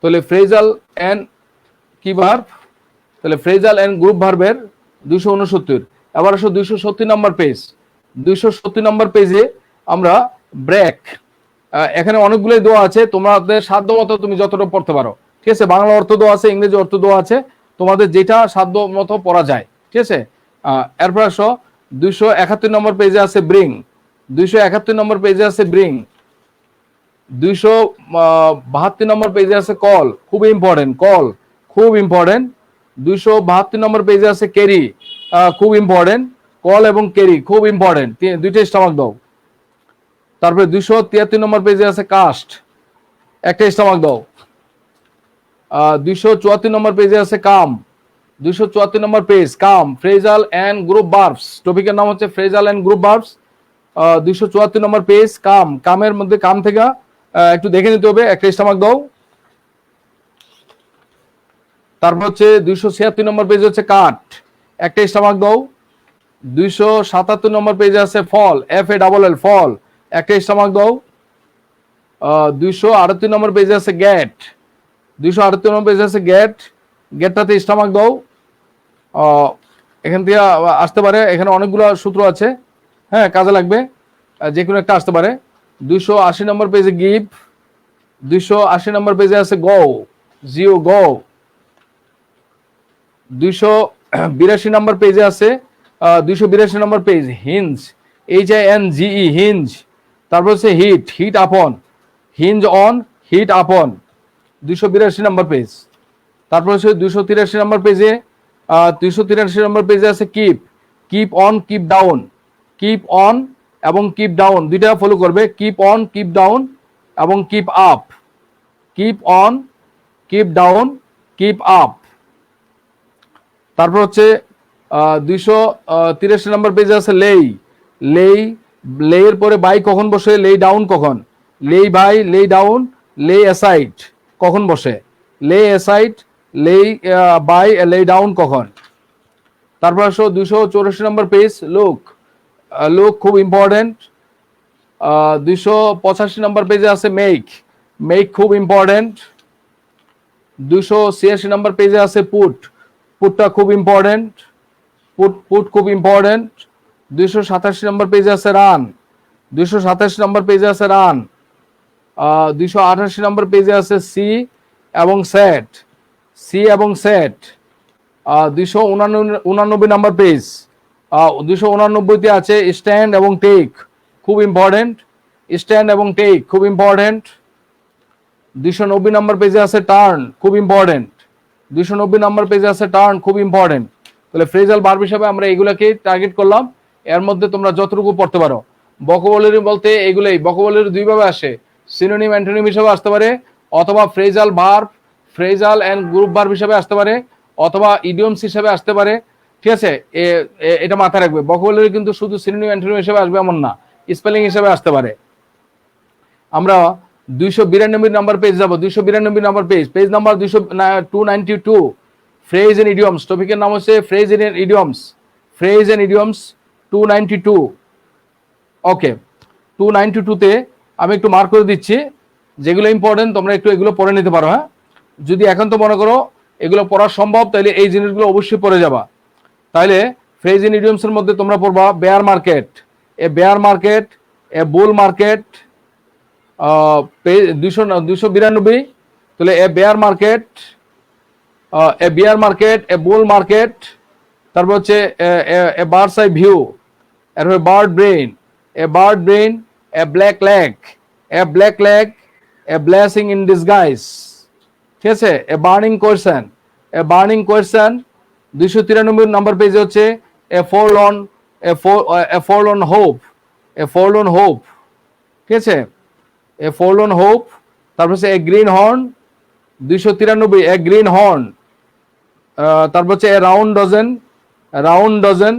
তাহলে ফ্রেজাল এন্ড কি ভার্ব, তাহলে ফ্রেজাল এন্ড গ্রুপ ভার্বের 269। এবার আসো 270 নম্বর পেজ। 270 নম্বর পেজে আমরা ব্রেক, এখানে অনেকগুলোই দোয়া আছে, তোমাদের সাধ্য মতো তুমি যতটা পড়তে পারো। ঠিক আছে, বাংলা অর্থ দোয়া আছে, ইংরেজি অর্থ দোয়া আছে, তোমাদের যেটা সাধ্য মতো পড়া যায়। ঠিক আছে, এরপর আসো 271 নম্বর পেজে আছে ব্রিং। 271 নম্বর পেজে আছে ব্রিং। 272 নম্বর পেজে আছে কল, খুব ইম্পর্টেন্ট, কল খুব ইম্পর্টেন্ট। 272 নম্বর পেজে আছে ক্যারি, খুব ইম্পর্টেন্ট, কল এবং ক্যারি খুব ইম্পর্টেন্ট, দুইটা স্টমাক দাও। তারপরে 273 নম্বর পেজে আছে কাস্ট, একটা স্টমাক দাও। 274 নম্বর পেজে আছে come. 274 number page come, phrasal and group verbs, টপিকের নাম হচ্ছে phrasal and group verbs. 274 number page come, কামের মধ্যে কাম থেকে একটু দেখে নিতে হবে, একটা স্টমাক দাও। তারপর হচ্ছে 276 নম্বর পেজ হচ্ছে কাট, একটা স্টমাক দাও। 277 নম্বর পেজে আছে ফল, FALL ফল, একটা স্টমাক দাও। 238 নম্বর পেজে আছে গেট। 238 নম্বর পেজে আছে গেট, গেটটাতে স্টমাক দাও। এখান থেকে আসতে পারে, এখানে অনেকগুলো সূত্র আছে, হ্যাঁ কাজে লাগবে, যে কোনো একটা আসতে পারে। 280 নম্বর পেজে গিভ। 280 নম্বর পেজে আছে গো, জিও গো। 282 নম্বর পেজে আছে 282 নম্বর পেজ হিঞ্জ, HINGE হিঞ্জ। তারপর হচ্ছে হিট, হিট আপন, হিঞ্জ অন, হিট আপন, 282 নম্বর পেজ। তারপর হচ্ছে 283 নম্বর পেজে 283 নম্বর পেজে আছে keep, keep on, keep down, keep on এবং কিপ ডাউন দুইটা ফলো করবে, কিপ অন, কিপ ডাউন এবং keep up, keep on, keep down, keep up. তারপর হচ্ছে 283 নম্বর পেজে আছে লেই, লেই, লেয়ের পরে বাই কখন বসে, লেই ডাউন কখন, লেই বাই, লেই ডাউন, লেই অ্যাসাইড কখন বসে, লেই অ্যাসাইড, লেই বাই, লেই ডাউন কখন। তারপর আসো 284 নম্বর পেজ লুক, লুক খুব ইম্পর্টেন্ট। 285 নম্বর পেজে আছে মেক, মেক খুব ইম্পর্টেন্ট। 286 নম্বর পেজে আছে পুট, পুটটা খুব ইম্পর্টেন্ট, পুট, পুট খুব ইম্পর্টেন্ট। 287 নম্বর পেজে আছে রান, 287 নম্বর পেজে আছে রান। 288 নম্বর পেজে আছে সি এবং সেট, সি এবং সেট। 289 নম্বর পেজ, 289 তে আছে স্ট্যান্ড এবং টেক, খুব ইম্পর্টেন্ট, স্ট্যান্ড এবং টেক খুব ইম্পর্টেন্ট। 290 নম্বর পেজে আছে টার্ন, খুব ইম্পর্টেন্ট, 290 নম্বর পেজে আছে টার্ন, খুব ইম্পর্টেন্ট। তাহলে ফ্রেজাল ভার্ব হিসাবে আমরা এগুলাকে টার্গেট করলাম, এর মধ্যে তোমরা যতটুকু পড়তে পারো। ভোকাবুলারি বলতে এগুলাই, ভোকাবুলারি দুইভাবে আসে, সিনোনিম অ্যান্টোনিম হিসাবে আসতে পারে, অথবা phrasal verb, phrasal and group verb হিসাবে আসতে পারে, অথবা ইডিয়মস হিসাবে আসতে পারে। ঠিক আছে, এটা মাথায় রাখবে, ভোকাবুলারি কিন্তু শুধু সিনোনিম অ্যান্টোনিম হিসাবে আসবে এমন না, স্পেলিং হিসাবে আসতে পারে। আমরা 292 নাম্বার পেজ যাব, 292 number page, page number 292, phrase and idioms, টপিকের নাম হচ্ছে phrase and idioms, phrase and idioms 292। Okay, 292 তে আমি একটু মার্ক করে দিচ্ছি, যেগুলো ইম্পর্টেন্ট তোমরা একটু এগুলো পড়ে নিতে পারো। হ্যাঁ, যদি এখন তো মনে করো এগুলো পড়া সম্ভব, তাহলে এই জিনিসগুলো অবশ্যই পড়ে যাবা। তাহলে ফ্রেজ এন্ড ইডিয়মস এর মধ্যে তোমরা পড়বা বেয়ার মার্কেট, এ বেয়ার মার্কেট, এ বুল মার্কেট, 292। তাহলে এ বেয়ার মার্কেট, এ বিয়ার মার্কেট, এ বুল মার্কেট, তারপর হচ্ছে এ বার্ডস আই ভিউ, এরপরে bird brain, a bird brain, A black leg, A black leg, A blessing in disguise. ঠিক আছে, a burning question, a burning question. 293 number পেজে হচ্ছে এ ফরলর্ন, এ ফরলর্ন হোপ, এ ফরলর্ন হোপ। ঠিক আছে, এ ফরলর্ন হোপ। তারপর হচ্ছে a greenhorn, 293 a greenhorn. তারপর হচ্ছে a round dozen, round dozen,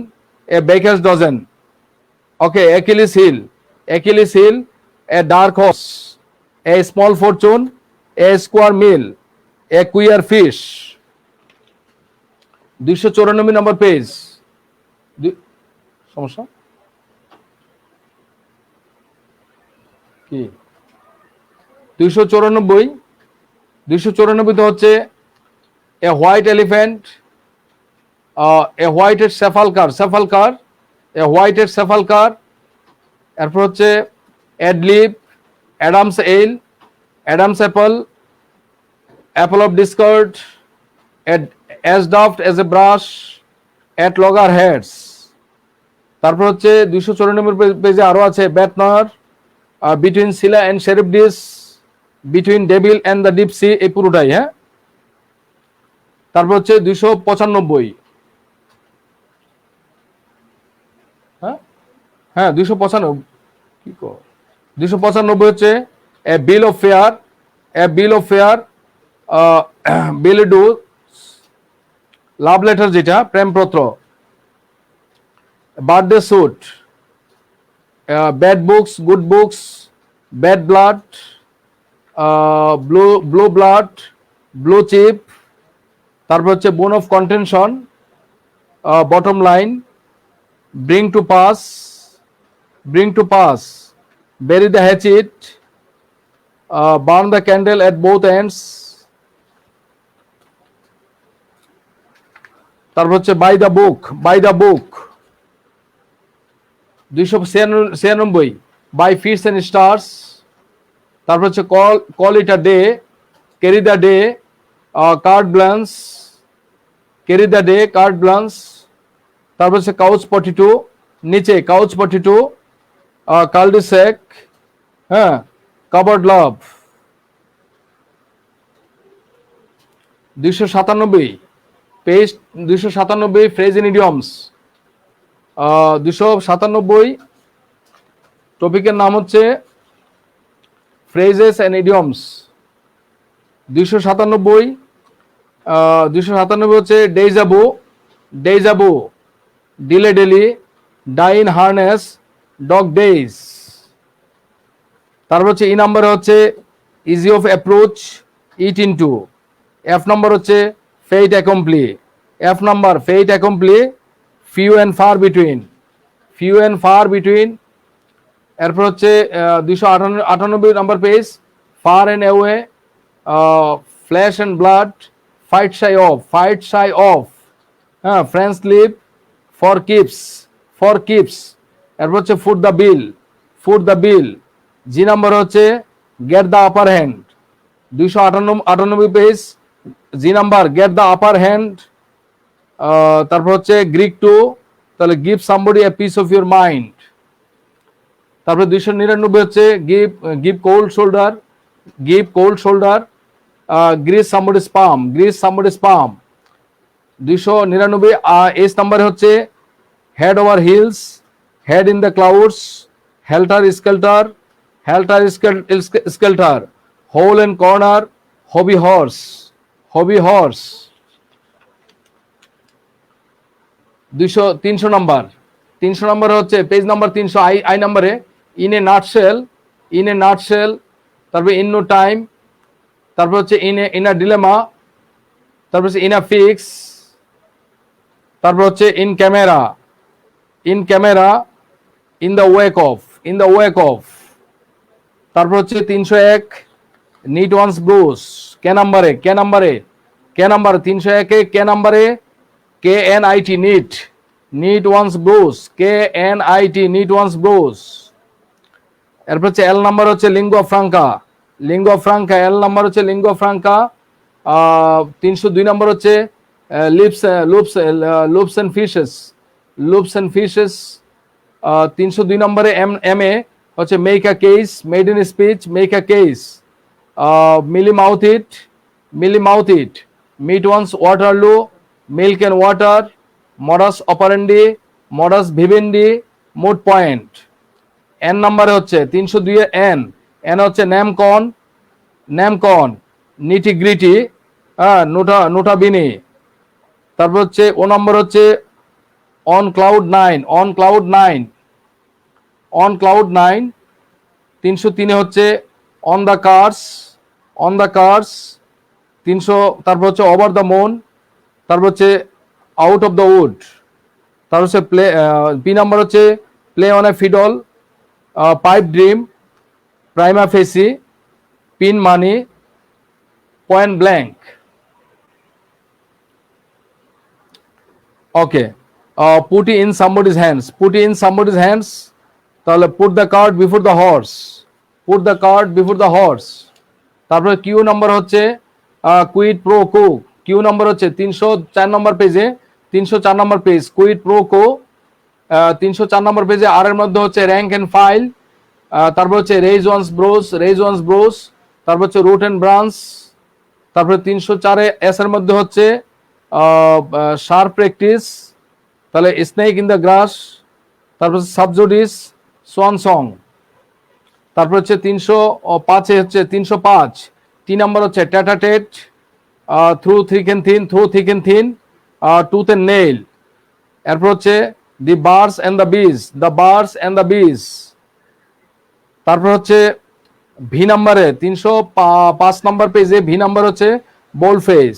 a baker's dozen. Okay, Achilles heel, Achilles heel, a dark horse, a small fortune, a square meal, a queer fish. 294 number page. সমস্যা কি? 294 হচ্ছে a white elephant, A হোয়াইটেড সেফালকার, A হোয়াইটেড sepulchre. এরপর হচ্ছে ad lib, Adam's ale, Adam's apple, apple of discord, as daft as a brush at loggerheads। তারপর হচ্ছে 294 পেজে আরো আছে bete noire, between Scylla and Charybdis, between devil and the deep sea, এই পুরোটাই। হ্যাঁ, তারপর হচ্ছে 295। হ্যাঁ 295 কি কো 295 হচ্ছে a bill of fare, billet ডু লাভ লেটার, যেটা প্রেমপত্র, birthday suit, bad books, good books, bad blood, blue blood, blue chip. তারপর হচ্ছে bone of contention, bottom line, bring to pass, bury the hatchet, burn the candle at both ends। তারপর হচ্ছে by the book. 296 by fits and starts. তারপর হচ্ছে call it a day, carry the day, carte blanche, তারপর হচ্ছে কাউচ পটেটো, নিচে কাউচ পটেটো, কালডিসেক, হ্যাঁ, cupboard love. 297 page, 297 phrase in idioms. 297 টপিকের নাম হচ্ছে ফ্রেজেস এন্ড ইডিয়মস। 297 হচ্ছে deja vu, dilly dally, die in harness, dog days. তারপর হচ্ছে ই নাম্বার হচ্ছে easy of approach, eat into. F number হচ্ছে fate accompli, few and far between. এরপর হচ্ছে 298 number page, far and away, flash and blood, fight shy of, হ্যাঁ, ফ্রেন্ডস লিভ, ফর কিপস। এরপর হচ্ছে foot the bill. G number হচ্ছে get the upper hand. 298 page, G number get the upper hand. তারপর হচ্ছে গ্রিক টু, তাহলে give somebody a piece of your mind. তারপরে 299 হচ্ছে give cold shoulder, grease somebody's palm. 299 S নাম্বারে হচ্ছে head over heels, head in the clouds, helter skelter, hole and corner, hobby horse. 300 number হচ্ছে পেজ নাম্বার 300 আই নাম্বারে ইন এ নাটশেল, তারপরে ইন নো টাইম, তারপর হচ্ছে ইন আ ডিলেমা, তারপর হচ্ছে ইন আ ফিক্স, তারপর হচ্ছে in camera, in the ওয়েক of. তারপর হচ্ছে 301 নিট ওয়ান্স ব্রুস, কে নাম্বারে 301 কে নাম্বারে KNIT নিট ওয়ান্স ব্রুস। এরপর হচ্ছে এল নাম্বার হচ্ছে লিঙ্গুয়া ফ্রাঙ্কা, এল নাম্বার হচ্ছে লিঙ্গুয়া ফ্রাঙ্কা। 302 নম্বর হচ্ছে লুপস এন্ড ফিশেস। 302 নম্বরে MA হচ্ছে make a case, maiden speech, make a case. Mealy mouthed, meet one's Waterloo, milk and water, modus operandi, modus vivendi, moot point. N নাম্বারে হচ্ছে 302 এন হচ্ছে ন্যামকন, নিটিগ্রিটি, নোটাবিনি। তারপর হচ্ছে ও নম্বর হচ্ছে অন ক্লাউড নাইন। 303 হচ্ছে অন দ্য কার্স। 300 তারপর হচ্ছে ওভার দ্য মুন, তারপর হচ্ছে আউট অফ দ্য উড। তারপর হচ্ছে প্লে, বি নাম্বার হচ্ছে play on a fiddle, pipe dream, prima facie, pin money, point blank. Okay, put in somebody's hands, put in somebody's hands, তাহলে put the cart before the horse, put the cart before the horse. তারপরে কিউ নাম্বার হচ্ছে quid pro quo, Q number হচ্ছে 304 number page, 304 number page, quid pro quo 304 number পেজে। আর এর মধ্যে হচ্ছে র্যাঙ্ক এন্ড ফাইল, তারপর হচ্ছে raise one's brows, raise one's brows, তারপর হচ্ছে রুট এন্ড ব্রাঞ্চ। তারপরে 304 এস এর মধ্যে হচ্ছে শার্প প্র্যাকটিস, তাহলে স্নেক ইন দ্য গ্রাস, তারপর সাবজুডিস, সোয়ান সং। তারপর হচ্ছে 305 হচ্ছে 305 টি নাম্বার হচ্ছে tete a tete, through thick and thin, through thick and thin, tooth and nail. এরপর হচ্ছে the birds and the bees, the birds and the bees. তারপর হচ্ছে ভি নাম্বারে 305 নাম্বার পেজে ভি নাম্বার হচ্ছে বোল ফেস,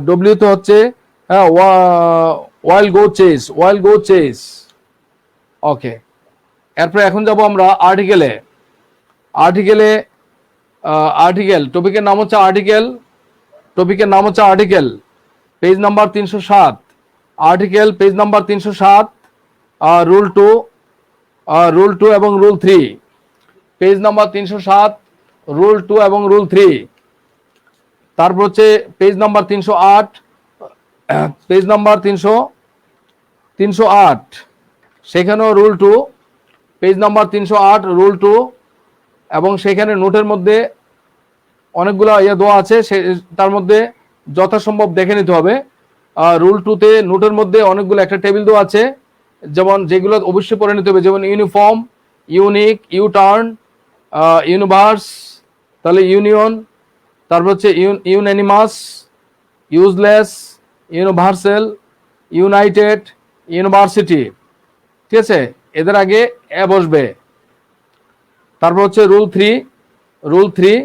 ডব্লিউ তে হচ্ছে ওয়াইল্ড গো চেস, ওয়াইল্ড গো চেস। ওকে, এরপরে এখন যাব আমরা আর্টিকেলে। আর্টিকেলে আর্টিকেল টপিকের নাম হচ্ছে আর্টিকেল, টপিকের নাম হচ্ছে article, page number 307, article page number 307, rule 2, rule 2 এবং রুল 3, পেজ নাম্বার 307, রুল 2 এবং রুল 3। তারপর হচ্ছে পেজ নাম্বার 308, পেজ নাম্বার 308, সেখানেও রুল 2, পেজ নাম্বার 308, রুল 2, এবং সেখানে নোটের মধ্যে অনেকগুলো দেওয়া আছে, তার মধ্যে যথাসম্ভব দেখে নিতে হবে। রুল 2তে নোটের মধ্যে অনেকগুলো একটা টেবিল দেওয়া আছে, যেমন যেগুলো অবশ্যই পড়ে নিতে হবে, যেমন uniform, unique, U turn, universe, তাহলে ইউনিয়ন, তারপর হচ্ছে unanimous, useless, universal, united, university. ঠিক আছে, এদের আগে এ বসবে। তারপর হচ্ছে রুল 3, রুল 3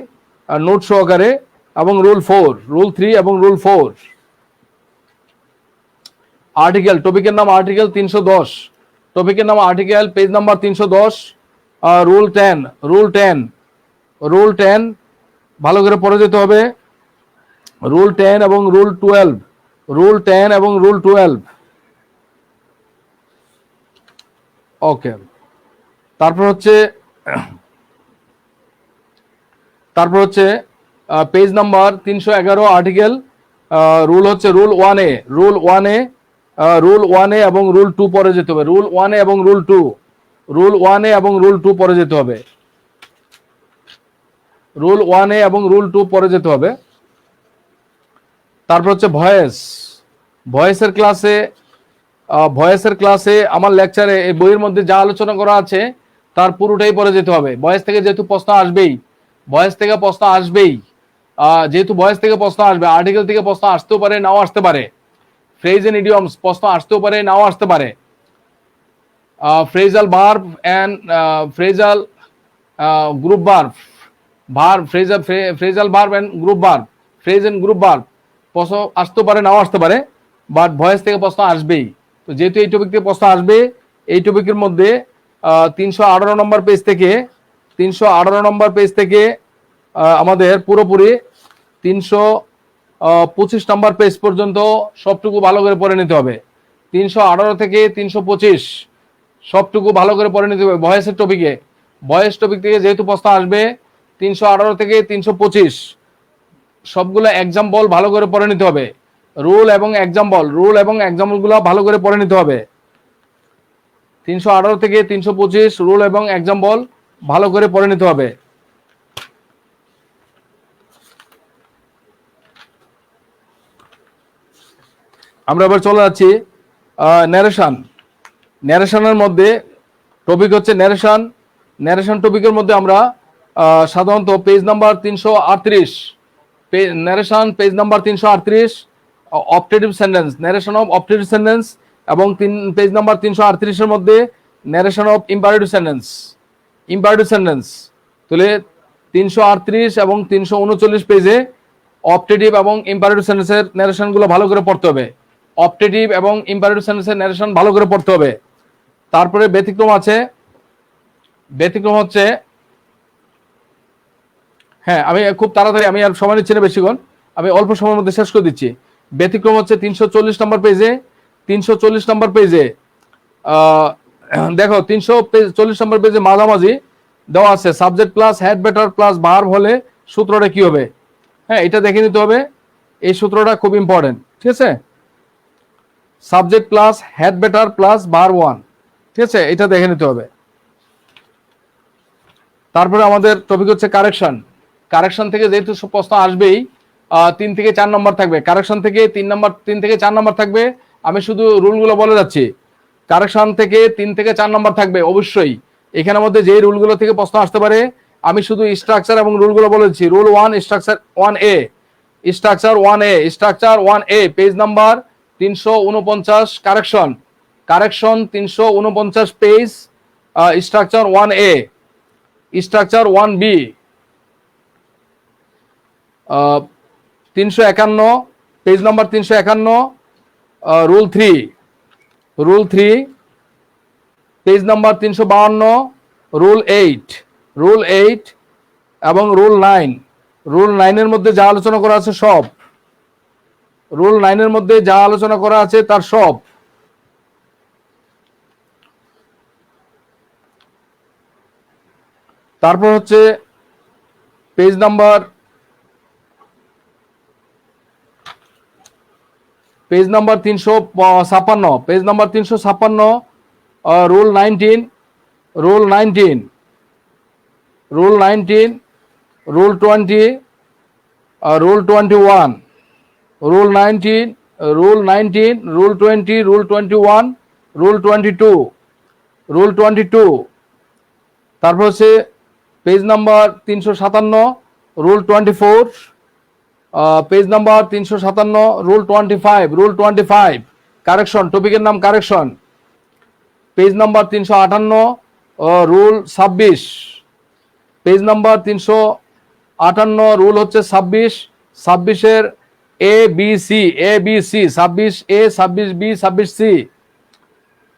নোট সহকারে, এবং রুল 4, রুল 3 এবং রুল 4। আর্টিকেল টপিকের নাম আর্টিকেল 310, টপিকের নাম article, page number 310, rule 10, rule 10, rule 10 ভালো করে পড়ে যেতে হবে। রুল 10 এবং রুল 12, রুল 10 এবং রুল 12। ওকে, তারপর হচ্ছে পেজ নাম্বার 311 আর্টিকেল, রুল হচ্ছে rule 1A, rule 1A, rule 1A এবং রুল 2 পড়ে যেতে হবে, রুল 1A এবং রুল 2, রুল 1A এবং রুল 2 পড়ে যেতে হবে, রুল 1A এবং রুল 2 পড়ে যেতে হবে। তারপর হচ্ছে ভয়েস, ভয়েসের ক্লাসে, ভয়েসের ক্লাসে আমার লেকচারে এই বইয়ের মধ্যে যা আলোচনা করা আছে তার পুরোটাই পড়ে যেতে হবে। ভয়েস থেকে যেহেতু প্রশ্ন আসবেই, ভয়েস থেকে প্রশ্ন আসবেই, যেহেতু ভয়েস থেকে প্রশ্ন আসবে, আর্টিকেল থেকে প্রশ্ন আসতেও পারে, নাও আসতে পারে। ফ্রেজ এন্ড ইডিয়মস প্রশ্ন আসতেও পারে, নাও আসতে পারে। Phrasal verb and phrasal group verb, verb phrasal verb and group verb, phrase and group verb প্রশ্ন আসতেও পারে, নাও আসতে পারে, বাট ভয়েস থেকে প্রশ্ন আসবেই। তো যেহেতু এই টপিক থেকে প্রশ্ন আসবে, এই টপিকের মধ্যে 318 নম্বর পেজ থেকে, 318 নম্বর পেজ থেকে আমাদের পুরোপুরি 325 নম্বর পেজ পর্যন্ত সবটুকু ভালো করে পড়ে নিতে হবে। 318 থেকে 325 সবটুকু ভালো করে পড়ে নিতে হবে ভয়েসের টপিকে। ভয়েস টপিক থেকে যেহেতু প্রশ্ন আসবে, 318 থেকে 325 সবগুলো এক্সাম্পল ভালো করে পড়ে নিতে হবে। রুল এবং এক্সাম্পল, রুল এবং এক্সাম্পলগুলো ভালো করে পড়ে নিতে হবে। 318 থেকে 325 রুল এবং এক্সাম্পল ভালো করে পড়ে নিতে হবে। আমরা এবার চলে যাচ্ছি ন্যারেশন। ন্যারেশনের মধ্যে টপিক হচ্ছে ন্যারেশন। ন্যারেশন টপিকের মধ্যে আমরা সাধারণত page number 338, narration page number 338, optative sentence, narration of optative sentence, এবং পেজ নাম্বার 338 এর মধ্যে narration of imperative sentence, imperative sentence. তাহলে 338 এবং 339 পেজে অপটেটিভ এবং ইম্পারেটিভ সেন্টেন্সের ন্যারেশনগুলো ভালো করে পড়তে হবে। অপটেটিভ এবং ইম্পারেটিভ সেন্টেন্সের ন্যারেশন ভালো করে পড়তে হবে। তারপরে ব্যতিক্রম আছে, ব্যতিক্রম হচ্ছে, হ্যাঁ আমি খুব তাড়াতাড়ি, আমি আর সময় নিচ্ছি না বেশিক্ষণ, আমি অল্প সময়ের মধ্যে শেষ করে দিচ্ছি। ব্যতিক্রম হচ্ছে 340 নম্বর পেজে, 340 নম্বর পেজে দেখো 340 নম্বর পেজে মাঝামাঝি দেওয়া আছে subject plus had better plus verb হলে সূত্রটা কি হবে। হ্যাঁ, এটা দেখে নিতে হবে, এই সূত্রটা খুব ইম্পর্টেন্ট, ঠিক আছে। Subject plus had better plus verb one, ঠিক আছে, এটা দেখে নিতে হবে। তারপরে আমাদের টপিক হচ্ছে কারেকশন। কারেকশন থেকে যেহেতু প্রশ্ন আসবেই, 3 থেকে 4 নম্বর থাকবে, কারেকশন থেকে 3 থেকে 4 নম্বর থাকবে। আমি শুধু রুলগুলো বলে যাচ্ছি। কারেকশন থেকে 3 থেকে 4 নম্বর থাকবে অবশ্যই। এখানের মধ্যে যে রুলগুলো থেকে প্রশ্ন আসতে পারে আমি শুধু স্ট্রাকচার এবং রুলগুলো বলেছি। Rule 1 structure 1A, structure 1A, structure 1A page number 349, correction, correction 349 page, structure 1A। Structure 1B 351 page number 351, rule 3, rule 3 page number 352, rule 8, rule 8 এবং রুল 9। রুল 9 এর মধ্যে যা আলোচনা করা আছে সব, রুল 9 এর মধ্যে যা আলোচনা করা আছে তার সব। তারপর হচ্ছে page number, page number 356, page number 356, rule 19, rule 19, rule 19, rule 20, rule 21, rule 19, rule 19, rule 20, rule 21, rule 22, rule 22। তারপর হচ্ছে page number 357, rule 24, page number 357, rule 25, rule 25 correction, টপিকের নাম correction. Page number 358, rule 26, page number 358, rule হচ্ছে 26, 26-এর ABC, ABC 26A, 26B, 26C।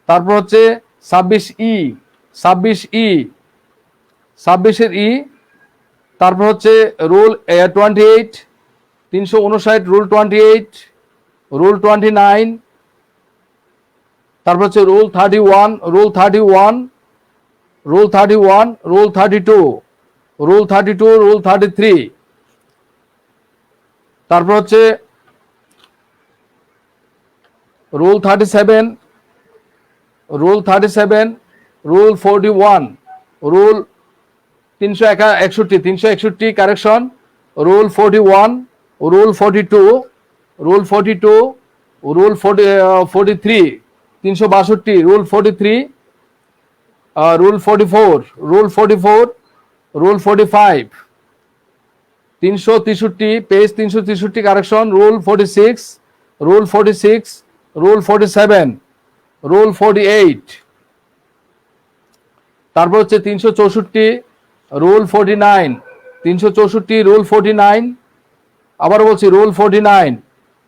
তারপর হচ্ছে 26E, 26E, 26-এর E। তারপর হচ্ছে রুল 28, 359, রুল 28, রুল 29। তারপর হচ্ছে rule 31, rule 31, rule 31, rule 32, rule 32, rule 33। তারপর হচ্ছে rule 37, rule 37, rule 41, rule 361 correction, rule 41, rule 42, rule 42, rule 43, 362, rule 43, rule 44, rule 44, rule 45, 363 page 363 correction, rule 46, rule 46, rule 47, rule 48। তারপর হচ্ছে 364, রুল 49, 364, রুল 49। আবার বলছি রুল 49,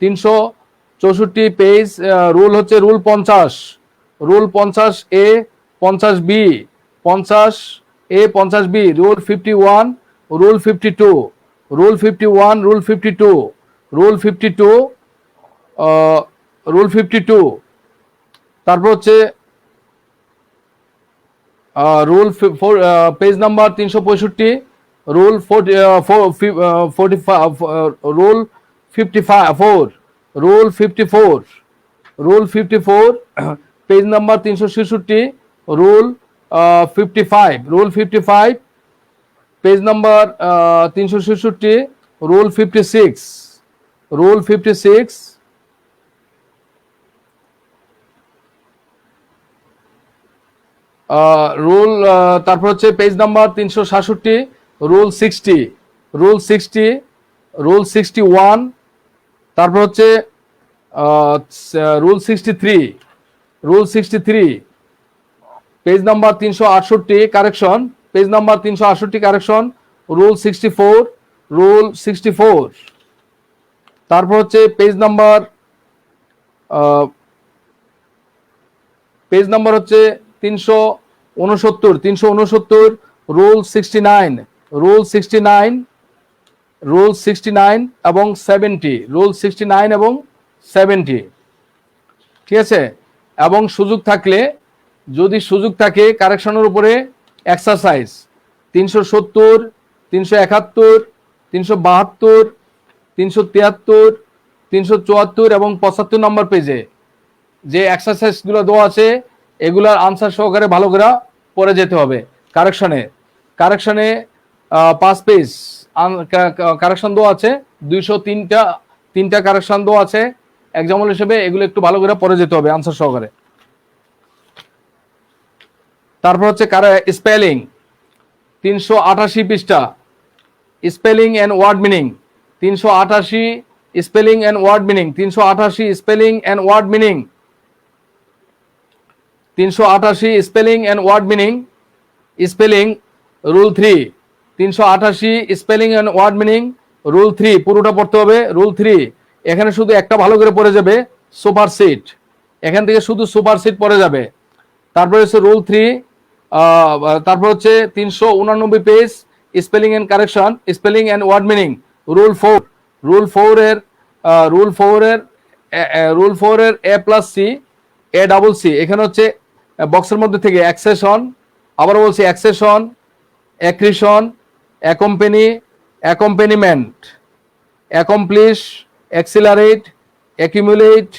364 পেজ, রুল হচ্ছে rule 50, rule 50A, 50B, 50A, 50B, rule 51, rule 52, rule 51, rule 52, rule 52, rule 52। তারপর হচ্ছে rule page number 365, rule 45, rule 54, rule 54, rule 54 page number 366, rule 55, rule 55 page number 366, rule 56, rule 56। Rule তারপর হচ্ছে page number 367, rule 60, rule 60, rule 61। তারপর হচ্ছে rule 63, rule 63 page number 368 correction, page number 368 correction, rule 64, rule 64। তারপর হচ্ছে পেজ নাম্বার পেজ নাম্বার হচ্ছে 369 রুল 69 রুল 69 রুল 69 এবং 70 রুল 69 এবং 70, ঠিক আছে। এবং সুযোগ থাকলে, যদি সুযোগ থাকে কারেকশনের উপরে এক্সারসাইজ 370, 371, 372, 373, 374 এবং 75 নম্বর পেজে যে এক্সারসাইজগুলো দেওয়া আছে এগুলার আনসার সহকারে ভালো করে পড়ে যেতে হবে। কারেকশনে 5 পেজ কারেকশন দেওয়া আছে, 203টা কারেকশন দেওয়া আছে এক্সাম্পল হিসেবে, এগুলো একটু ভালো করে পড়ে যেতে হবে আনসার সহকারে। তারপর হচ্ছে স্পেলিং 388 পৃষ্ঠা, spelling and word meaning 388, spelling and word meaning 388, spelling and word meaning 388, spelling and word meaning. Spelling rule 3 388, spelling and word meaning rule 3 পুরোটা পড়তে হবে। রুল 3 এখানে শুধু একটা ভালো করে পড়ে যাবে, সুপারসিট, এখান থেকে শুধু সুপারসিট পড়ে যাবে। তারপরে হচ্ছে রুল 3, তারপর হচ্ছে 389 page, spelling and correction, spelling and word meaning rule 4 rule 4 এর A plus C, A double C, এখানে হচ্ছে বক্সের মধ্যে থেকে অ্যাকসেশন, আবার বলছি accession, accretion, accompany, accompaniment, accomplish, accelerate, accumulate,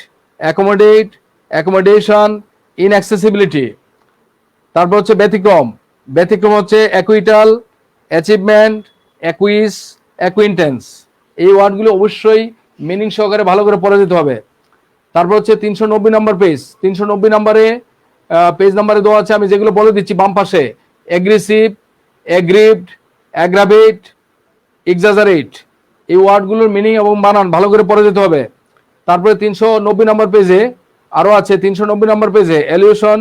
accommodate, accommodation, inaccessibility. তারপর হচ্ছে ব্যতিক্রম হচ্ছে অ্যাকুইটাল, অ্যাচিভমেন্ট, অ্যাকুইস, অ্যাকুইন্টেন্স। এই ওয়ার্ডগুলো অবশ্যই মিনিং সহকারে ভালো করে পড়ে যেতে হবে। তারপর হচ্ছে 390 নম্বর পেজ, 390 নম্বরে পেজ নাম্বারে দেওয়া আছে, আমি যেগুলো বলে দিচ্ছি বাম পাশে, অ্যাগ্রেসিভ, অ্যাগ্রিভড, অ্যাগ্রাভেট, এক্সাজারেট, এই ওয়ার্ডগুলোর মিনিং এবং বানান ভালো করে পড়ে যেতে হবে। তারপরে 390 নম্বর পেজে আরও আছে, 390 নম্বর পেজে এলিউশন,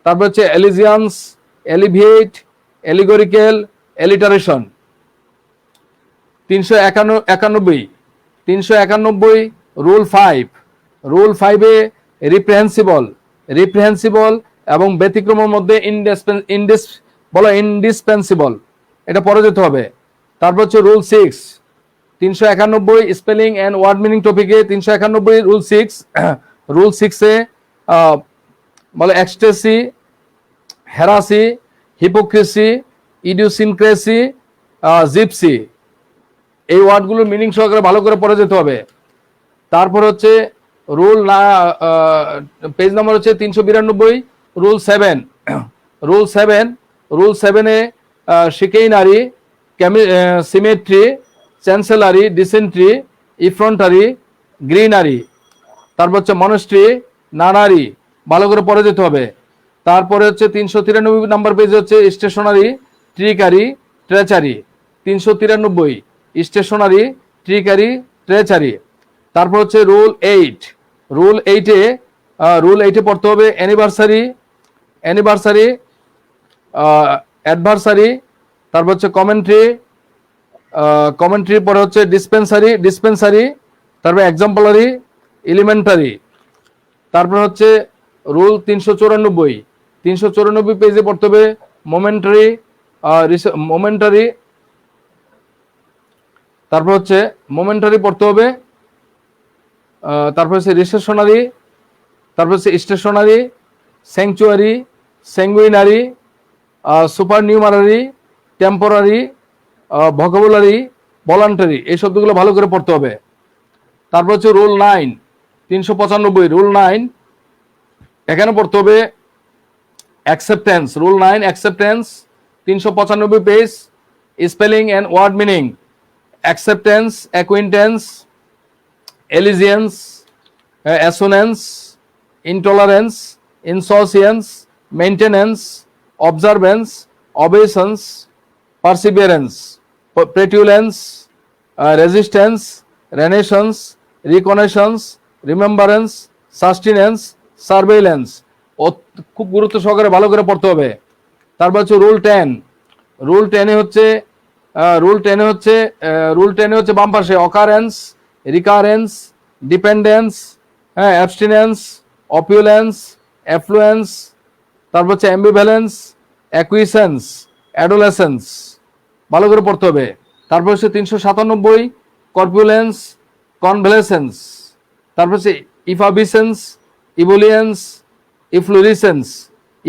তারপর হচ্ছে এলিজিয়ান্স, এলিভিয়েট, এলিগোরিক্যাল, এলিটারেশন। 391 রুল 5, রুল 5-এ রিপ্রেহেন্সিবল এবং ব্যতিক্রমের মধ্যে ইনডিসপেন্সিবল, এটা পড়ে যেতে হবে। তারপর হচ্ছে rule 6, 391 spelling and word meaning টপিকে 391 রুল 6, রুল 6-এ বলে ecstasy, heresy, hypocrisy, idiosyncrasy, gypsy, এই ওয়ার্ডগুলোর মিনিং সহকারে ভালো করে পড়ে যেতে হবে। তারপর হচ্ছে পেজ নাম্বার হচ্ছে 392 রুল 7, রুল 7-এ chicanery, cemetery, chancellery, dysentery, effrontery, greenery, তারপর হচ্ছে মনস্ট্রি, নানারি, ভালো করে পড়ে যেতে হবে। তারপরে হচ্ছে 393 নাম্বার পেজে হচ্ছে স্টেশনারি, ট্রিকারি, ট্রেচারি, 393 স্টেশনারি, ট্রিকারি, ট্রেচারি। তারপর হচ্ছে রুল 8, রুল 8-এ পড়তে হবে অ্যানিভার্সারি, অ্যাডভার্সারি, তারপর হচ্ছে কমেন্ট্রি পরে হচ্ছে ডিসপেন্সারি, তারপর এক্সাম্পলারি, এলিমেন্টারি। তারপর হচ্ছে রুল 394 পেজে পড়তে হবে মোমেন্টারি, তারপর হচ্ছে মোমেন্টারি পড়তে হবে। তারপর হচ্ছে রিসেশনারি, তারপর হচ্ছে stationery, sanctuary, sanguinary, supernumerary, temporary, vocabulary, voluntary, এই শব্দগুলো ভালো করে পড়তে হবে। তারপর হচ্ছে রুল 9, 395 রুল 9, এখানে পড়তে হবে acceptance, rule 9 acceptance, 395 page, spelling and word meaning, acceptance, acquaintance, allegiance, assonance, intolerance, insouciance, maintenance, observance, obeisance, perseverance, petulance, resistance, renaissance, reconnaissance, remembrance, sustenance, surveillance, খুব গুরুত্ব সহকারে ভালো করে পড়তে হবে। তারপর হচ্ছে রুল 10, রুল 10-এ হচ্ছে বাম পাশে অকারেন্স, রিকারেন্স, ডিপেন্ডেন্স, হ্যাঁ, অ্যাবস্টিনেন্স, অপিউলেন্স, অ্যাফ্লুয়েন্স, তারপর হচ্ছে অ্যাম্বিভ্যালেন্স, অ্যাকুইসেন্স, অ্যাডোলেসেন্স, ভালো করে পড়তে হবে। তারপর হচ্ছে 397 কর্পুলেন্স, কনভ্যালেসেন্স, তারপর হচ্ছে ইফাবিসেন্স, ইবুলিয়েন্স, ইফ্লুরিসেন্স,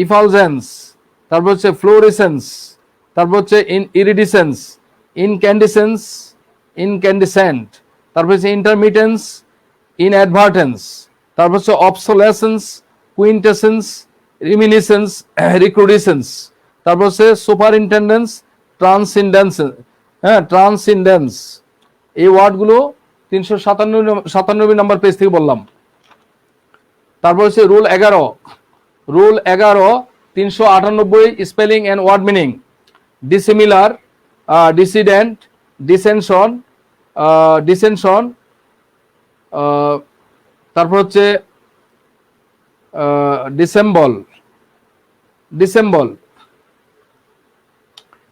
ইফালজেন্স, তারপর হচ্ছে ফ্লোরিসেন্স, তারপর হচ্ছে ইরিডিসেন্স, ইনক্যান্ডিসেন্স, ইনক্যান্ডিসেন্ট, তারপর হচ্ছে ইন্টারমিটেন্স, ইনঅ্যাডভার্টেন্স, তারপর হচ্ছে অবসোলেসেন্স, কুইন্টেসেন্স, রিমিনিসেন্স, রিক্রুডিসেন্স, তারপর হচ্ছে সুপারিনটেন্ডেন্স, ট্রান্সিন্ডেন্স, হ্যাঁ ট্রান্সিন্ডেন্স। এই ওয়ার্ডগুলো 397 নম্বর পেজ থেকে বললাম। তারপর হচ্ছে rule 11, rule 11 398 spelling and word meaning, dissimilar, dissident, dissension, dissension, তারপর হচ্ছে ডিসেম্বল, ডিসেম্বল,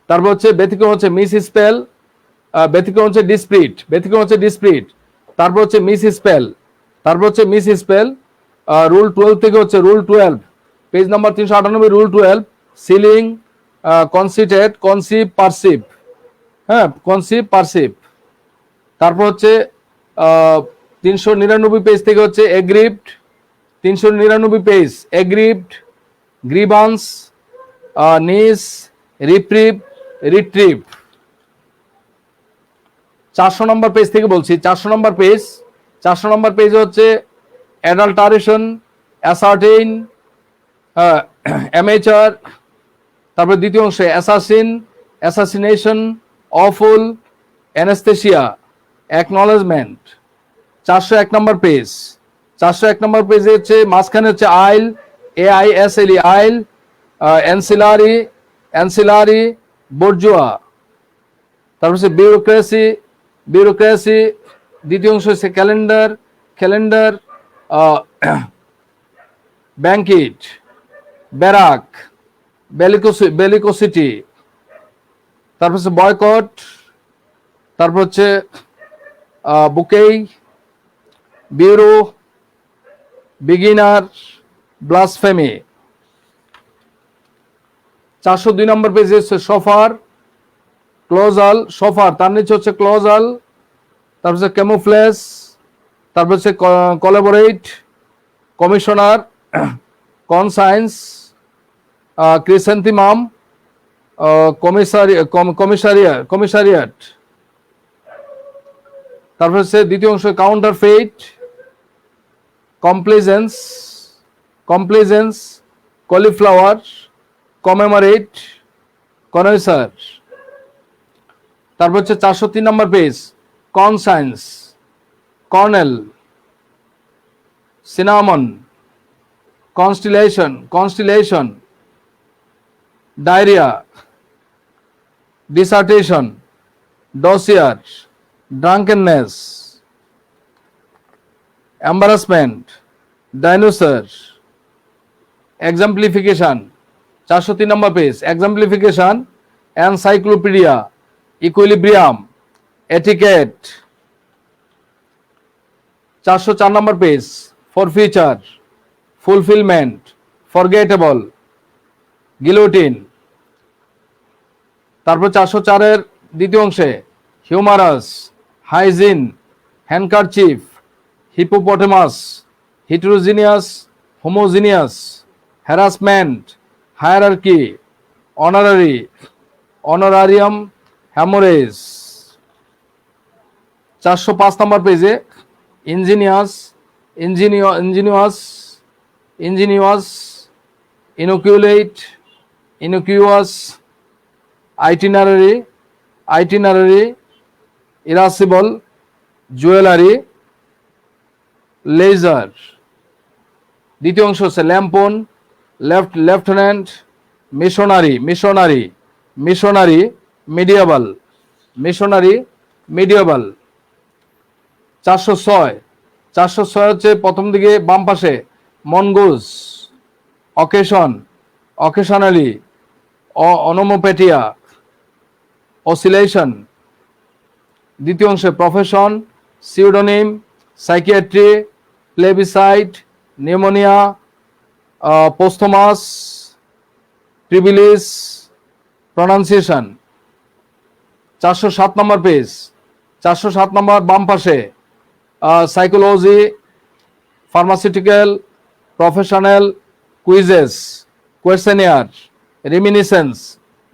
তারপর হচ্ছে ব্যতিক্রম হচ্ছে মিস স্পেল, ব্যতিক্রম হচ্ছে ডিসপ্রিট, ব্যতিক্রম হচ্ছে ডিসপ্রিট, তারপর হচ্ছে মিস স্পেল, তারপর হচ্ছে মিস স্পেল। রুল 12 থেকে হচ্ছে rule 12, page number 398, rule 12, ceiling, conceited, conceive, perceive, হ্যাঁ কনসিভ, পারসিভ। তারপর হচ্ছে 399 পেজ থেকে হচ্ছে এগ্রিভড, 399 পেজ এগ্রিভড, গ্রিভান্স, নিস, রিপ্রিভ, রিট্রিভ। 400 নম্বর পেজ থেকে বলছি, 400 নম্বর পেজ, 400 নম্বর পেজ হচ্ছে অ্যাডাল্টারেশন, অ্যাসার্টেইন, অ্যামেচার, তারপরে দ্বিতীয় অংশে assassin, assassination, awful, anaesthesia, acknowledgement. 401 নম্বর পেজ, 401 নম্বর পেজে হচ্ছে মাঝখানে হচ্ছে আইল, AISLE, আইল, অ্যান্সিলারি, অ্যান্সিলারি, বর্জুয়া, তারপর হচ্ছে বিউরোক্রেসি, বিউরোক্রেসি। দ্বিতীয় অংশ হচ্ছে ক্যালেন্ডার, ক্যালেন্ডার, ব্যাংকিট, ব্যারাক, বেলিকোসিটি, তারপর হচ্ছে বয়কট, তারপর হচ্ছে বুকেই, বিউরো, বিগিনার, ব্লাসফেমি। 402 নম্বর পেজে হচ্ছে সফার, ক্লোজাল, সফার তার নিচে হচ্ছে ক্লোজাল, তারপর হচ্ছে ক্যামোফ্লেজ, তারপর হচ্ছে collaborate, commissioner, conscience, chrysanthemum, commissariat. তারপর হচ্ছে দ্বিতীয় অংশ counterfeit, complaisance, complaisance, cauliflower, commemorate, connoisseur. তারপর হচ্ছে 403 number page conscience, colonel, cinnamon, constellation, constellation, diarrhoea, dissertation, dossier, drunkenness, embarrassment, dinosaur, exemplification. 403 number page exemplification, encyclopaedia, equilibrium, etiquette. 404 number page forfeiture, fulfilment, forgettable, guillotine. তারপর 404-এর দ্বিতীয় অংশে humorous, hygiene, handkerchief, hippopotamus, heterogeneous, homogeneous, harassment, hierarchy, honorary, honorarium, haemorrhage. 405 number পেজে engineers, engineers, ingenious, inoculate, innocuous, itinerary, itinerary, irascible, jewellery, leisure. দ্বিতীয় অংশ হচ্ছে lampoon, lieutenant, missionary, missionary, missionary, medieval, missionary, medieval. 406, 406 হচ্ছে প্রথম দিকে বাম পাশে মনগোজ, অকেশন, অকেশনালি, অনোমোপ্যাটিয়া, অসিলেশন। দ্বিতীয় অংশে profession, pseudonym, psychiatry, plebiscite, pneumonia, posthumous, privilege, pronunciation. 407 number page, 407 number বাম পাশে psychology, pharmaceutical, professional, quizzes, questionnaire, reminiscence,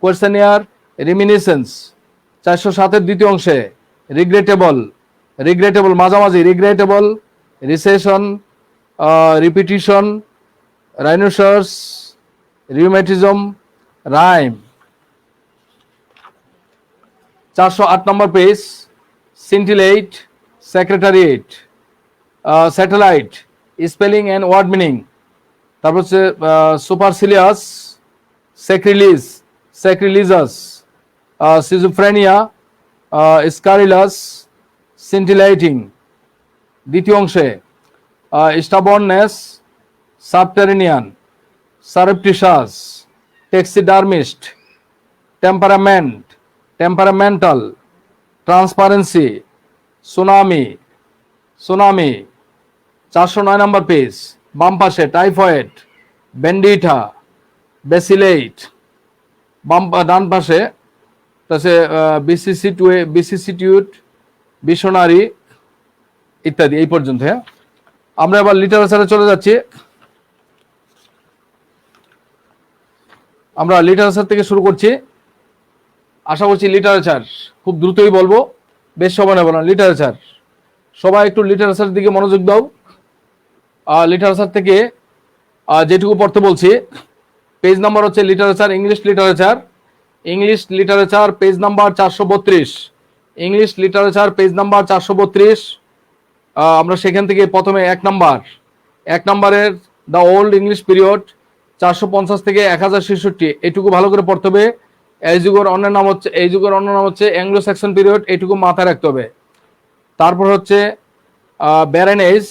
questionnaire, reminiscence. 407-এর দ্বিতীয় অংশে রিগ্রেটেবল, রিগ্রেটেবল মাঝামাঝি, regrettable, recession, repetition, rhinoceros, rheumatism, rhyme. 408 number page scintillate, secretariat, satellite, spelling and word meaning. তারপর হচ্ছে সুপারসিলিয়াস, স্যাক্রিলিজ, স্যাক্রিলিজাস, সিজোফ্রেনিয়া, স্কারিলাস, সিন্টিলাইটিং। দ্বিতীয় অংশে স্টাবর্ননেস, সাবটেরিনিয়ান, সারেপ্টিশাস, টেক্সিডার্মিস্ট, টেম্পারামেন্ট, টেম্পারামেন্টাল, ট্রান্সপারেন্সি, সুনামি, সুনামি। 409 নম্বর পেজ বাম পাশে টাইফয়েড, ব্যান্ডিটা, বেসিলেট। ডান পাশে তাছে বিসিসিটিউট, বিশনারি ইত্যাদি। এই পর্যন্ত। হ্যাঁ, আমরা এবার লিটারেচারে চলে যাচ্ছি। আমরা লিটারেচার থেকে শুরু করছি। আশা করছি লিটারেচার খুব দ্রুতই বলবো, বেশ সময় নেব না। লিটারেচার, সবাই একটু লিটারেচার দিকে মনোযোগ দাও। লিটারেচার থেকে যেটুকু পড়তে বলছি, পেজ নাম্বার হচ্ছে literature, English literature, English literature page number 432, English literature page number 432। আমরা সেখান থেকে প্রথমে এক নাম্বারের দ্য ওল্ড ইংলিশ পিরিয়ড 450 থেকে 1066, এটুকু ভালো করে পড়তে হবে। এই যুগের অন্য নাম হচ্ছে অ্যাংলো স্যাক্সন পিরিয়ড, এটুকু মাথায় রাখতে হবে। তারপর হচ্ছে ব্যারেন এজ,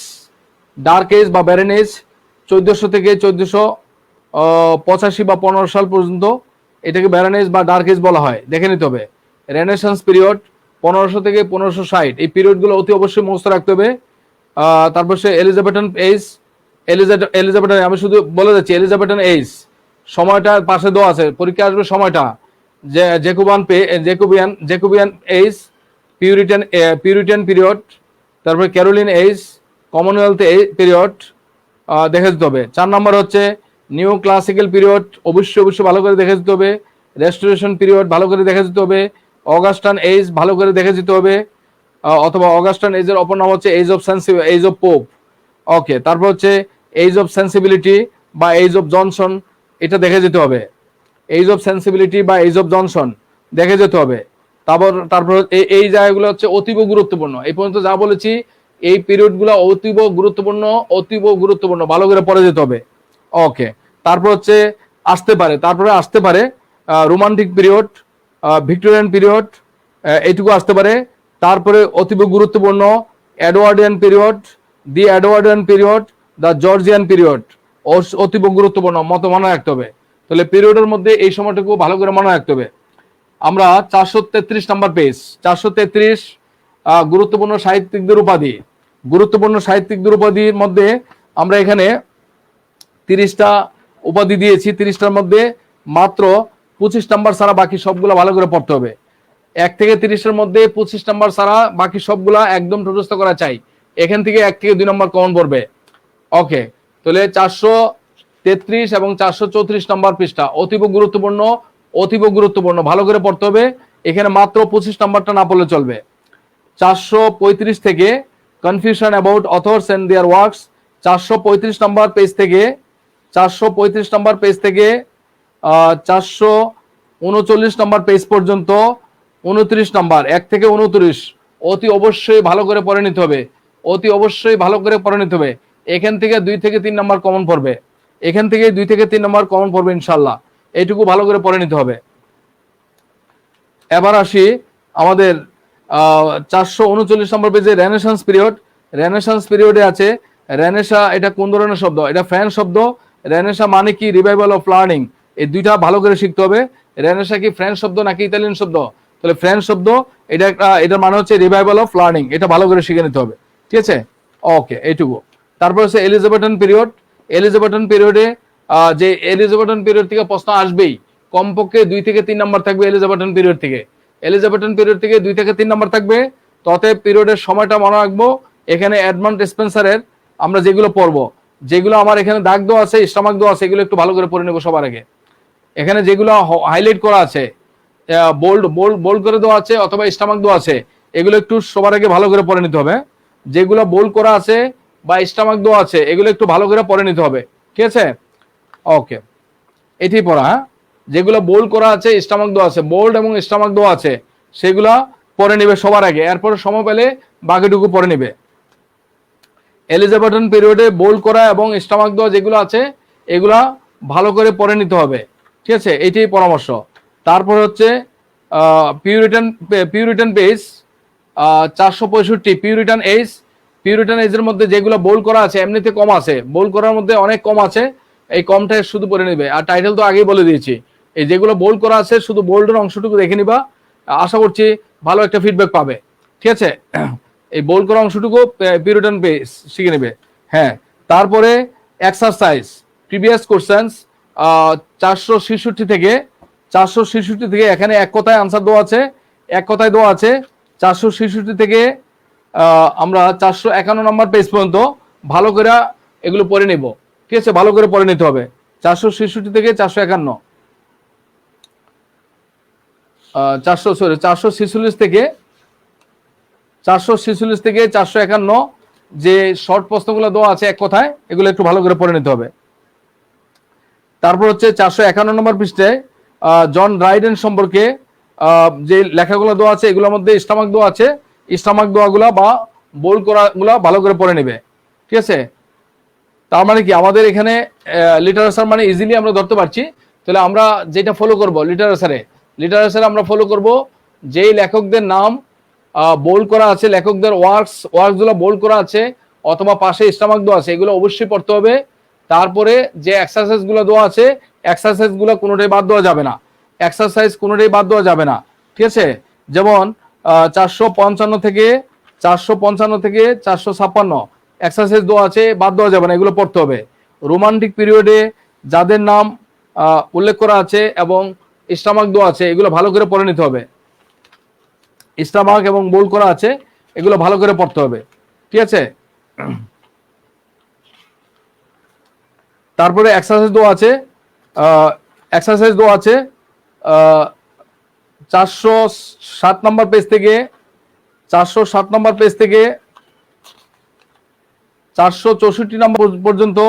ডার্ক এজ বা ব্যারেন এজ 1400 থেকে 1485 বা 15 সাল পর্যন্ত, এটাকে ব্যারেন এজ বা ডার্ক এজ বলা হয়, দেখে নিতে হবে। রেনেসান্স পিরিয়ড 1500 থেকে 1560, এই পিরিয়ডগুলো অতি অবশ্যই মুখস্থ রাখতে হবে। তারপর সে এলিজাবেথন এজ, এলিজাবেথন, আমি শুধু বলে যাচ্ছি এলিজাবেথন এজ, সময়টা পাশে দেওয়া আছে, পরীক্ষা আসবে সময়টা। জেকোবিয়ান এজ, পিউরিটান পিরিয়ড, তারপরে ক্যারোলিন এজ, কমনওয়েলথ পিরিয়ড দেখে দিতে হবে। 4 নম্বর হচ্ছে নিউ ক্লাসিক্যাল পিরিয়ড, অবশ্যই ভালো করে দেখে দিতে হবে। রেস্টোরেশন পিরিয়ড ভালো করে দেখে দিতে হবে। অগাস্টান এজ ভালো করে দেখে দিতে হবে, অথবা অগাস্টান এজের অপর নাম হচ্ছে এজ অফ পোপ। ওকে, তারপর হচ্ছে এজ অফ সেন্সিবিলিটি বা এজ অফ জনসন, এটা দেখে যেতে হবে। এজ অফ সেন্সিবিলিটি বা এজ অফ জনসন দেখে যেতে হবে। তারপর এই জায়গাগুলো হচ্ছে অতীব গুরুত্বপূর্ণ। এই পর্যন্ত যা বলেছি, এই পিরিয়ডগুলো অতীব গুরুত্বপূর্ণ, ভালো করে পড়ে যেতে হবে। ওকে, তারপর হচ্ছে আসতে পারে রোমান্টিক পিরিয়ড, ভিক্টোরিয়ান পিরিয়ড, এইটুকু আসতে পারে। তারপরে অতীব গুরুত্বপূর্ণ Edwardian period, the Edwardian period, the Georgian period, অতীব গুরুত্বপূর্ণ, মনে রাখতে হবে। তাহলে পিরিয়ডের মধ্যে এই সময়টুকু ভালো করে মনে রাখতে হবে। আমরা 433 নাম্বার পেজ, 433 গুরুত্বপূর্ণ সাহিত্যিকদের উপাধির মধ্যে আমরা এখানে 30টা উপাধি দিয়েছি। 30টার মধ্যে মাত্র 25 নাম্বার ছাড়া বাকি সবগুলো ভালো করে পড়তে হবে। 1 থেকে 30-এর মধ্যে 25 নাম্বার ছাড়া বাকি সবগুলা একদম ঠোঁটস্থ করা চাই। এখান থেকে 1 থেকে 2 নাম্বার কমন পড়বে। ওকে, তাহলে 433 এবং 434 নাম্বার পৃষ্ঠা অতীব গুরুত্বপূর্ণ, ভালো করে পড়তে হবে। এখানে মাত্র 25 নাম্বারটা না পড়লে চলবে। 435 থেকে confusion about authors and their works, 435 number page থেকে 439 নাম্বার পেজ পর্যন্ত 29 নাম্বার, 1 থেকে 29 অতি অবশ্যই ভালো করে পড়ে নিতে হবে। এখান থেকে 2 থেকে 3 নাম্বার কমন পড়বে, ইনশাল্লাহ। এইটুকু ভালো করে পড়ে নিতে হবে। এবার আসি আমাদের 439 নম্বর পেজে রেনেসান্স পিরিয়ডে আছে রেনেসা। এটা কোন ধরনের শব্দ? এটা ফ্রেঞ্চ শব্দ। রেনেসা মানে কি? Revival of learning. এই দুইটা ভালো করে শিখতে হবে। রেনেসা কি ফ্রেঞ্চ শব্দ নাকি ইতালিয়ান শব্দ? তাহলে ফ্রেঞ্চ শব্দ। এটার মানে হচ্ছে রিভাইভাল অফ লার্নিং। এটা ভালো করে শিখে নিতে হবে, ঠিক আছে? ওকে, এইটুকু। তারপর হচ্ছে এলিজাবেথন পিরিয়ড। এলিজাবেথন পিরিয়ডে যে এলিজাবেথন পিরিয়ড থেকে প্রশ্ন আসবেই, কমপক্ষে 2 থেকে 3 নাম্বার থাকবে এলিজাবেথন পিরিয়ড থেকে। এলিজাবেথন পিরিয়ড থেকে 2 থেকে 3 নাম্বার থাকবে। ততে পিরিয়ডের সময়টা মনে রাখবো। এখানে এডমান্ড স্পেন্সারের আমরা যেগুলো পড়বো, যেগুলো আমার এখানে দাগ দেওয়া আছে, স্টামাক দেওয়া আছে, এগুলো একটু ভালো করে পড়ে নেব সবার আগে। এখানে যেগুলো হাইলাইট করা আছে, বোল্ড বোল্ড বোল্ড করে দেওয়া আছে অথবা স্টামাক দেওয়া আছে, এগুলো একটু সবার আগে ভালো করে পড়ে নিতে হবে। যেগুলো বোল্ড করা আছে বা স্টামাক দেওয়া আছে, এগুলো একটু ভালো করে পড়ে নিতে হবে, ঠিক আছে? ওকে, এটি পড়া। হ্যাঁ, যেগুলো বোল্ড করা আছে, স্টামাক দেওয়া আছে, বোল্ড এবং স্টামাক দেওয়া আছে, সেগুলো পড়ে নিবে সবার আগে। এরপর সময় পেলে বাকিটুকু পড়ে নিবে। এলিজাবেথন পিরিয়ডে বোল্ড করা এবং স্টামাক দেওয়া যেগুলো আছে, এগুলা ভালো করে পড়ে নিতে হবে, ঠিক আছে? এইটাই পরামর্শ। তারপর হচ্ছে Puritan page 465, Puritan age. Puritan এজের মধ্যে যেগুলো বোল্ড করা আছে, এমনিতে কম আছে, বোল্ড করার মধ্যে অনেক কম আছে, এই কমটা শুধু পড়ে নিবে। আর টাইটেল তো আগেই বলে দিয়েছি, এই যেগুলো বোল্ড করা আছে শুধু বোল্ডের অংশটুকু দেখে নিবা, আশা করছি ভালো একটা ফিডব্যাক পাবে, ঠিক আছে? এই বোল্ড করা অংশটুকু পিউরিটান পেজ শিখে নেবে। হ্যাঁ, তারপরে এক্সারসাইজ প্রিভিয়াস কোশ্চেন্স 466 থেকে এখানে এক কথায় আনসার দেওয়া আছে, এক কথায় দেওয়া আছে। 466 থেকে আমরা 451 নম্বর পেজ পর্যন্ত ভালো করে এগুলো পড়ে নেব, ঠিক আছে? ভালো করে পড়ে নিতে হবে। 466 থেকে 451, 446 থেকে 451 যে শর্ট প্রশ্নগুলো দেওয়া আছে এক কথায়, এগুলো একটু ভালো করে পড়ে নিতে হবে। তারপর হচ্ছে 451 নম্বর পৃষ্ঠায় জন ড্রাইডেন সম্পর্কে যে লেখাগুলো দেওয়া আছে, এগুলোর মধ্যে স্টামাক দেওয়া আছে, স্টামাক দেওয়াগুলা বা বোল্ড করাগুলা ভালো করে পড়ে নেবে, ঠিক আছে? তার মানে কি, আমাদের এখানে লিটারেচার মানে ইজিলি আমরা ধরতে পারছি। তাহলে আমরা যেটা ফলো করব লিটারেচারে আমরা ফলো করব যেই লেখকদের নাম বোল্ড করা আছে, লেখকদের ওয়ার্কসগুলো বোল্ড করা আছে অথবা পাশে স্টামাক দেওয়া আছে, এগুলো অবশ্যই পড়তে হবে। তারপরে যে এক্সারসাইজগুলো দেওয়া আছে, এক্সারসাইজগুলো কোনোটাই বাদ দেওয়া যাবে না, ঠিক আছে? যেমন 455 থেকে 456 এক্সারসাইজ দেওয়া আছে, বাদ দেওয়া যাবে না, এগুলো পড়তে হবে। রোমান্টিক পিরিয়ডে যাদের নাম উল্লেখ করা আছে এবং স্টামাক দেওয়া আছে, এগুলো ভালো করে পড়ে নিতে হবে। স্টামাক এবং বোল্ড করা আছে, এগুলো ভালো করে পড়তে হবে, ঠিক আছে? তারপরে এক্সারসাইজ দেওয়া আছে 407 নম্বর পেজ থেকে 464 নম্বর পর্যন্ত,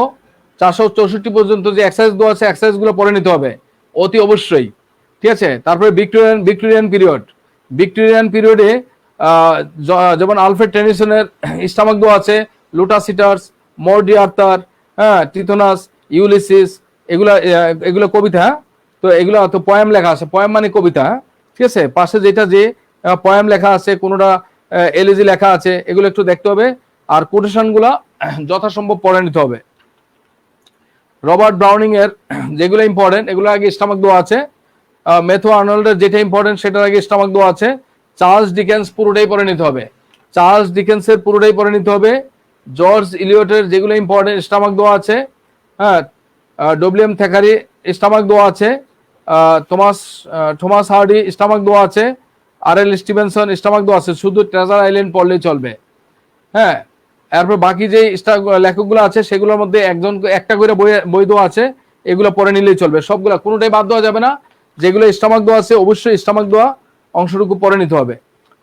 464 পর্যন্ত যে এক্সারসাইজ দেওয়া আছে, এক্সারসাইজগুলো পড়ে নিতে হবে অতি অবশ্যই, ঠিক আছে? তারপরে ভিক্টোরিয়ান পিরিয়ডে যেমন আলফ্রেড টেনিসনের স্টামাক দেওয়া আছে, লুটাসিটাস, মর্ডি আর্থার, হ্যাঁ, টিথোনাস, ইউলিসিস, এগুলো কবিতা। হ্যাঁ, তো এগুলো তো পয়েম লেখা আছে, পয়েম মানে কবিতা, ঠিক আছে? পাশে যেটা যে পয়েম লেখা আছে, কোনোটা এলিজি লেখা আছে, এগুলো একটু দেখতে হবে। আর কোটেশনগুলো যথাসম্ভব পড়ে নিতে হবে। রবার্ট ব্রাউনিং এর যেগুলো ইম্পর্টেন্ট, এগুলো আগে স্টামাক দেওয়া আছে। ম্যাথু আর্নল্ডের যেটা ইম্পর্টেন্ট, সেটার আগে স্টামাক দেওয়া আছে। চার্লস ডিকেন্স পুরোটাই পড়ে নিতে হবে। জর্জ ইলিয়টের যেগুলো ইম্পর্টেন্ট, স্টামাক দেওয়া আছে। হ্যাঁ, ডব্লিউএম থ্যাকারি স্টামাক দেওয়া আছে। থমাস হার্ডি স্টামাক দেওয়া আছে। আর.এল. স্টিভেনসন স্টামাক দেওয়া আছে, শুধু ট্রেজার আইল্যান্ড পড়লেই চলবে। হ্যাঁ, এরপর বাকি যে লেখকগুলো আছে, সেগুলোর মধ্যে একটা করে বই দেওয়া আছে, এগুলো পড়ে নিলেই চলবে। সবগুলা কোনোটাই বাদ দেওয়া যাবে না। যেগুলো স্টামাক দেওয়া আছে, অবশ্যই স্টামাক দেওয়া অংশটুকু পড়ে নিতে হবে।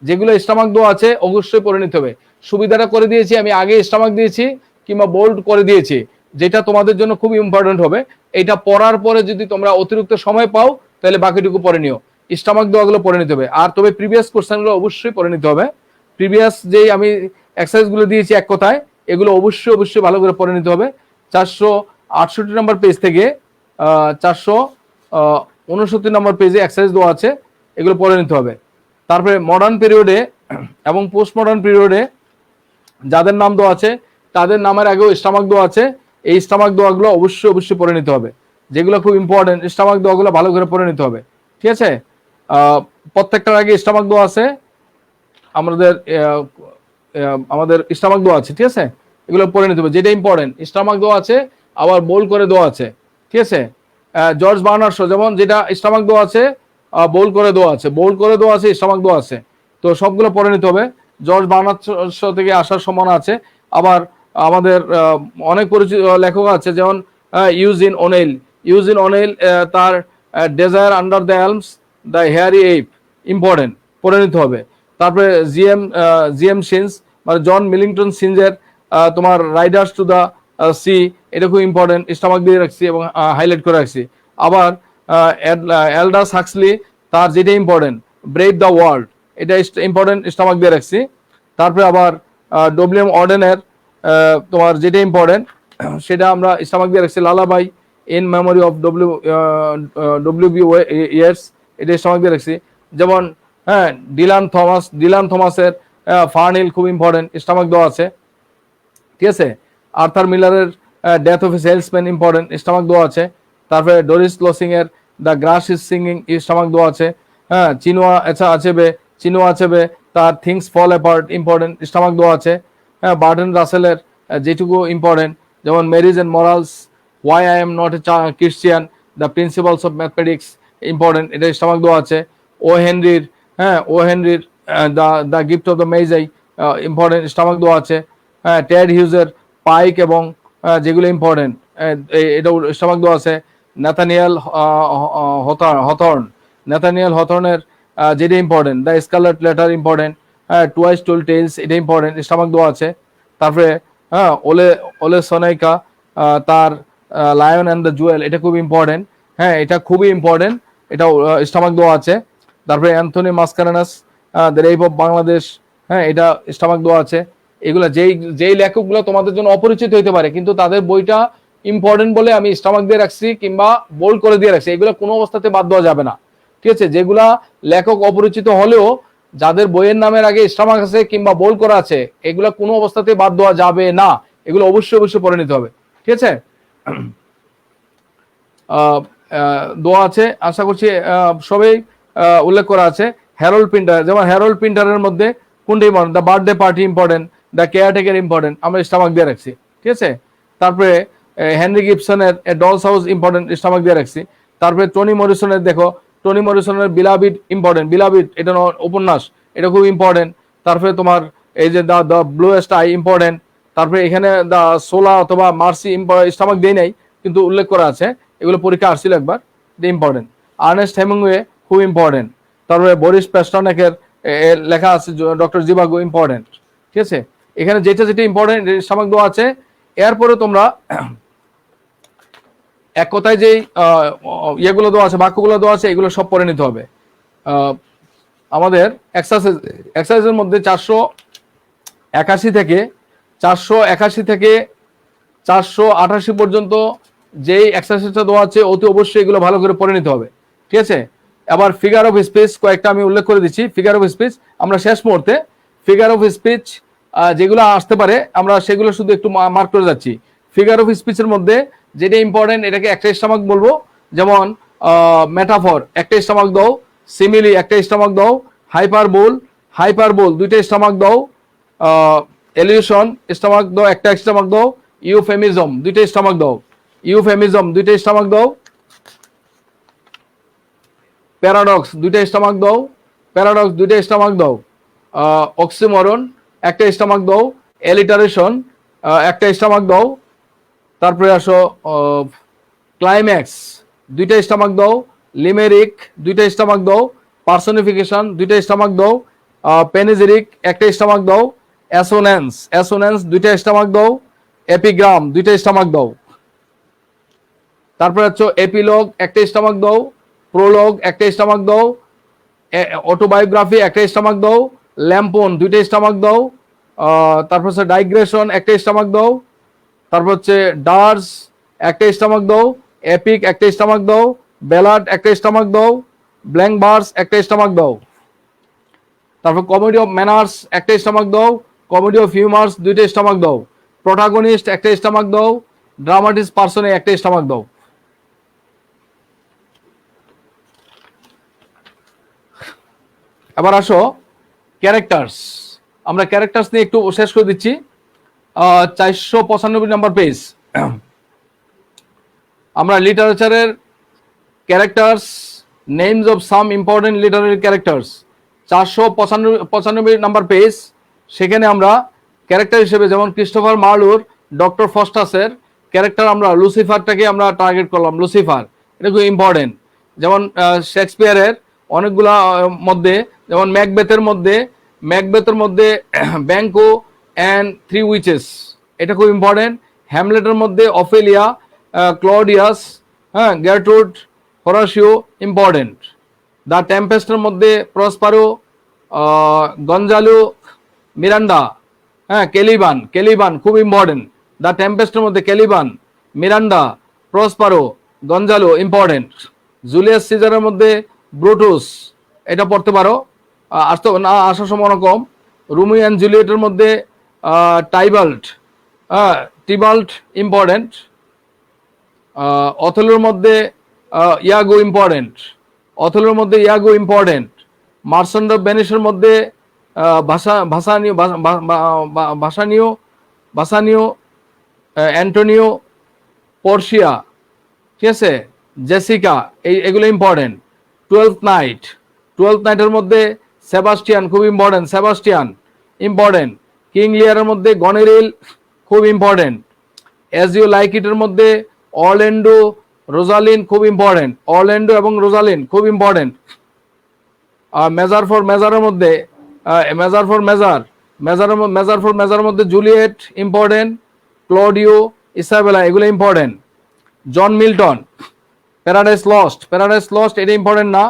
যেগুলো স্টামাক দেওয়া আছে, অবশ্যই পড়ে নিতে হবে। সুবিধাটা করে দিয়েছি আমি, আগে স্টামাক দিয়েছি কিংবা বোল্ড করে দিয়েছি, যেটা তোমাদের জন্য খুব ইম্পর্টেন্ট হবে। এটা পড়ার পরে যদি তোমরা অতিরিক্ত সময় পাও, তাহলে বাকিটুকু পড়ে নিও। স্টামাক দেওয়াগুলো পড়ে নিতে হবে। আর তবে প্রিভিয়াস কোশ্চেনগুলো অবশ্যই পড়ে নিতে হবে। প্রিভিয়াস যেই আমি এক্সারসাইজগুলো দিয়েছি এক কথায়, এগুলো অবশ্যই ভালো করে পড়ে নিতে হবে। 468 নম্বর পেজ থেকে 469 নম্বর পেজে এক্সারসাইজ দেওয়া আছে, এগুলো পড়ে নিতে হবে। তারপরে মডার্ন পিরিয়ডে এবং পোস্ট মডার্ন পিরিয়ডে যাদের নাম দেওয়া আছে, তাদের নামের আগেও স্টামাক দেওয়া আছে। এই স্টামাক দেওয়াগুলো অবশ্যই পড়ে নিতে হবে। যেগুলো খুব ইম্পর্টেন্ট, স্টামাক দেওয়াগুলো ভালো করে পড়ে নিতে হবে, ঠিক আছে? প্রত্যেকটার আগে স্টামাক দেওয়া আছে, আমাদের স্টামাক দেওয়া আছে, ঠিক আছে? এগুলো পড়ে নিতে হবে, যেটা ইম্পর্টেন্ট। স্টামাক দেওয়া আছে, আবার বোল্ড করে দেওয়া আছে, ঠিক আছে। জর্জ বার্নার্ড শো, যেমন যেটা স্টামাক দেওয়া আছে, বোল্ড করে দেওয়া আছে, বোল্ড করে দেওয়া আছে, স্টামাক দেওয়া আছে, তো সবগুলো পড়ে নিতে হবে। জর্জ বার্নার্ড শো থেকে আসার সম্ভাবনা আছে। আবার আমাদের অনেক পরিচিত লেখক আছে, যেমন ইউজিন ওনেইল। ইউজিন ওনেইল তার desire under the elms, the hairy ape, important, পড়ে নিতে হবে। তারপরে জিএম সিন্স, মানে জন মিলিংটন সিনজের তোমার রাইডার্স টু দ্য সি, এটা খুব ইম্পর্টেন্ট, স্টামাক দিয়ে রাখছি এবং হাইলাইট করে রাখছি। আবার এলডাস হাক্সলি, তার যেটা ইম্পর্টেন্ট, ব্রেভ দ্য ওয়ার্ল্ড, এটা ইম্পর্টেন্ট, স্টামাক দিয়ে রাখছি। তারপরে আবার ডব্লিউএম অর্ডেনের তোমার যেটা ইম্পর্টেন্ট, সেটা আমরা স্টামাক দিয়ে রাখছি, lullaby in memory of W B Yeats, এটা স্টামাক দিয়ে রাখছি। যেমন হ্যাঁ, ডিলান থমাসের ফার্নিল খুব ইম্পর্টেন্ট, স্টামাক দেওয়া আছে, ঠিক আছে। আর্থার মিলারের death of a salesman, important, stomach দেওয়া আছে। তারপরে ডরিস লসিং এর the grass is singing, star mark দেওয়া আছে। হ্যাঁ, চিনোয়া আছেবে তার things fall apart, important, stomach দেওয়া আছে। হ্যাঁ, বার্টন রাসেলের যেটুকু ইম্পর্টেন্ট, যেমন marriage and morals, why I am not a Christian, the principles of mathematics, important, এটা স্টামাক দেওয়া আছে। ও হেনরির the gift of the Magi, important, stomach দেওয়া আছে। হ্যাঁ, টেড হিউজের পাইক এবং যেগুলো ইম্পর্টেন্ট, এটাও স্টামাক দেওয়া আছে। ন্যাথানিয়েল হথর্নের যেটা important, the scarlet letter, important. Twice told tales, এটা ইম্পর্টেন্ট, স্টামাক দেওয়া আছে। তারপরে হ্যাঁ, ওলে সোনাইকা, তার লায়ন অ্যান্ড দ্য জুয়েল, এটা খুব ইম্পর্টেন্ট। হ্যাঁ, এটা খুবই ইম্পর্টেন্ট, এটাও স্টামাক দেওয়া আছে। তারপরে Anthony Mascarenhas, the rape of Bangladesh, হ্যাঁ, এটা স্টামাক দেওয়া আছে। এগুলো যেই লেখকগুলো তোমাদের জন্য অপরিচিত হইতে পারে, কিন্তু তাদের বইটা ইম্পর্টেন্ট বলে আমি স্টামাক দিয়ে রাখছি কিংবা বোল্ড করে দিয়ে রাখছি, এগুলো কোনো অবস্থাতে বাদ দেওয়া যাবে না, ঠিক আছে। যেগুলা লেখক অপরিচিত হলেও যাদের বইয়ের নামের আগে স্টামাক আছে কিংবা বোল্ড করা আছে, এগুলো কোনো অবস্থাতে বাদ দেওয়া যাবে না, এগুলো অবশ্যই পড়ে নিতে হবে, ঠিক আছে। দোয়া আছে, আশা করছি সবাই উল্লেখ করা আছে। হ্যারোল্ড পিন্টার, যেমন হ্যারোল্ড পিন্টারের মধ্যে কোনটা important, the birthday party important, the caretaker important, আমরা স্টামাক দিয়ে রাখছি, ঠিক আছে। তারপরে হেনরি গিবসনের ডলস হাউস ইম্পর্টেন্ট, স্টামাক দিয়ে রাখছি। তারপরে টনি মরিসনের, দেখো টনি মরিসনের বিলাবিড ইম্পর্টেন্ট, বিলাবিড এটা উপন্যাস, এটা খুব ইম্পর্টেন্ট। তারপরে তোমার এই যে দ্য ব্লুয়েস্ট আই, ইম্পর্টেন্ট। তারপরে এখানে দ্য সোলা অথবা মার্সি, স্টামাক দিয়ে নাই কিন্তু উল্লেখ করা আছে, এগুলো পরীক্ষা আসছিল একবার, এটা ইম্পর্টেন্ট। আর্নেস্ট হেমিংওয়ে খুব ইম্পর্টেন্ট। তারপরে বরিস প্যাস্টারনেকের লেখা আছে ডক্টর জিভাগো, ইম্পর্টেন্ট, ঠিক আছে। এখানে যেটা ইম্পর্টেন্ট স্টামাক দেওয়া আছে। এরপরে তোমরা এক কথায় যেই ইয়েগুলো দেওয়া আছে, বাক্যগুলো দেওয়া আছে, এগুলো সব পড়ে নিতে হবে। আমাদের এক্সারসাইজের মধ্যে 481 থেকে 488 পর্যন্ত যেই এক্সারসাইজটা দেওয়া আছে, অতি অবশ্যই এগুলো ভালো করে পড়ে নিতে হবে, ঠিক আছে। আবার ফিগার অফ স্পিচ কয়েকটা আমি উল্লেখ করে দিচ্ছি। ফিগার অফ স্পিচ আমরা শেষ মুহূর্তে ফিগার অফ স্পিচ যেগুলো আসতে পারে আমরা সেগুলো শুধু একটু মার্ক করে যাচ্ছি। ফিগার অফ স্পিচের মধ্যে যেটা ইম্পর্টেন্ট, এটাকে একটা স্টামাক বলবো, যেমন মেটাফর একটা স্টামাক দাও, সিমিলি একটা স্টামাক দাও, হাইপারবোল দুইটা স্টামাক দাও, এলিউশন স্টামাক দাও, একটা স্টামাক দাও, ইউফেমিজম দুইটা স্টামাক দাও, প্যারাডক্স দুইটা স্টামাক দাও, অক্সিমরন একটা স্টামাক দাও, এলিটারেশন একটা স্টামাক দাও। তারপরে আসো ক্লাইম্যাক্স দুইটা স্টামাক দাও, লিমেরিক দুইটা স্টামাক দাও, পার্সনিফিকেশন দুইটা স্টামাক দাও, পেনিজেরিক একটা স্টামাক দাও, অ্যাসোনেন্স দুইটা স্টামাক দাও, এপিগ্রাম দুইটা স্টামাক দাও। তারপরে হচ্ছে এপিলগ একটা স্টামাক দাও, প্রোলগ একটা স্টামাক দাও, অটোবায়োগ্রাফি একটা স্টামাক দাও, ল্যাম্পন দুইটা স্টামাক দাও, তারপর হচ্ছে ডাইগ্রেশন একটা স্টামাক দাও, তারপর হচ্ছে ডার্স একটা স্টামাক দাও, এপিক একটা স্টামাক দাও, বেলাড একটা স্টামাক দাও, ব্ল্যাঙ্ক ভার্স একটা স্টামাক দাও। তারপর কমেডি অফ ম্যানার্স একটা স্টামাক দাও, কমেডি অফ হিউমার্স দুইটা স্টামাক দাও, প্রোটাগনিস্ট একটা স্টামাক দাও, ড্রামাটিস পার্সনে একটা স্টামাক দাও। এবার আসো ক্যারেক্টার্স, আমরা ক্যারেক্টার্স নিয়ে একটু শেষ করে দিচ্ছি। 495 নাম্বার পেজ। আমরা লিটারেচারের characters, names of some important literary characters, 495 number page. সেখানে আমরা ক্যারেক্টার হিসেবে যেমন ক্রিস্টোফার মার্লোর ডক্টর ফস্টাসের ক্যারেক্টার আমরা লুসিফারটাকে আমরা টার্গেট করলাম। লুসিফার এটা খুব ইম্পর্টেন্ট। যেমন শেক্সপিয়ারের অনেকগুলা মধ্যে, যেমন ম্যাকবেথের মধ্যে ব্যাংকো অ্যান্ড থ্রি উইচেস, এটা খুব ইম্পর্টেন্ট। হ্যামলেটের মধ্যে অফেলিয়া, ক্লডিয়াস, হ্যাঁ, গ্যারট্রুড, হরাসিও, ইম্পর্টেন্ট। দ্য টেম্পেস্টের মধ্যে প্রসপারো, গঞ্জালো, মিরান্ডা, হ্যাঁ, কেলিবান খুব ইম্পর্টেন্ট। দ্য টেম্পেস্টের মধ্যে কেলিবান, মিরান্ডা, প্রসপারো, গঞ্জালো ইম্পর্টেন্ট। জুলিয়াস সিজারের মধ্যে ব্রুটুস, এটা পড়তে পারো, আসতে না আসার সম্ভাবনা কম। রোমিও অ্যান্ড জুলিয়েটের মধ্যে টিবাল্ট ইম্পর্টেন্ট। অথেলোর মধ্যে ইয়াগো ইম্পর্টেন্ট। মার্চেন্ট অফ ভেনিসের মধ্যে ভাসানিও, অ্যান্টোনিও, পর্শিয়া, ঠিক আছে, জেসিকা, এগুলো ইম্পর্টেন্ট। টুয়েলথ নাইটের মধ্যে সেবাস্টিয়ান খুব ইম্পর্টেন্ট। কিং লিয়ারের মধ্যে গনেরিল খুব ইম্পর্টেন্ট। অ্যাজ ইউ লাইক ইটের মধ্যে অরল্যান্ডো, রোজালিন খুব ইম্পর্টেন্ট। অরল্যান্ডো এবং রোজালিন খুব ইম্পর্টেন্ট। মেজারের মধ্যে জুলিয়েট ইম্পর্টেন্ট। ক্লডিও, ইসাবেলা, এগুলো important. John Milton Paradise Lost এটা ইম্পর্টেন্ট না।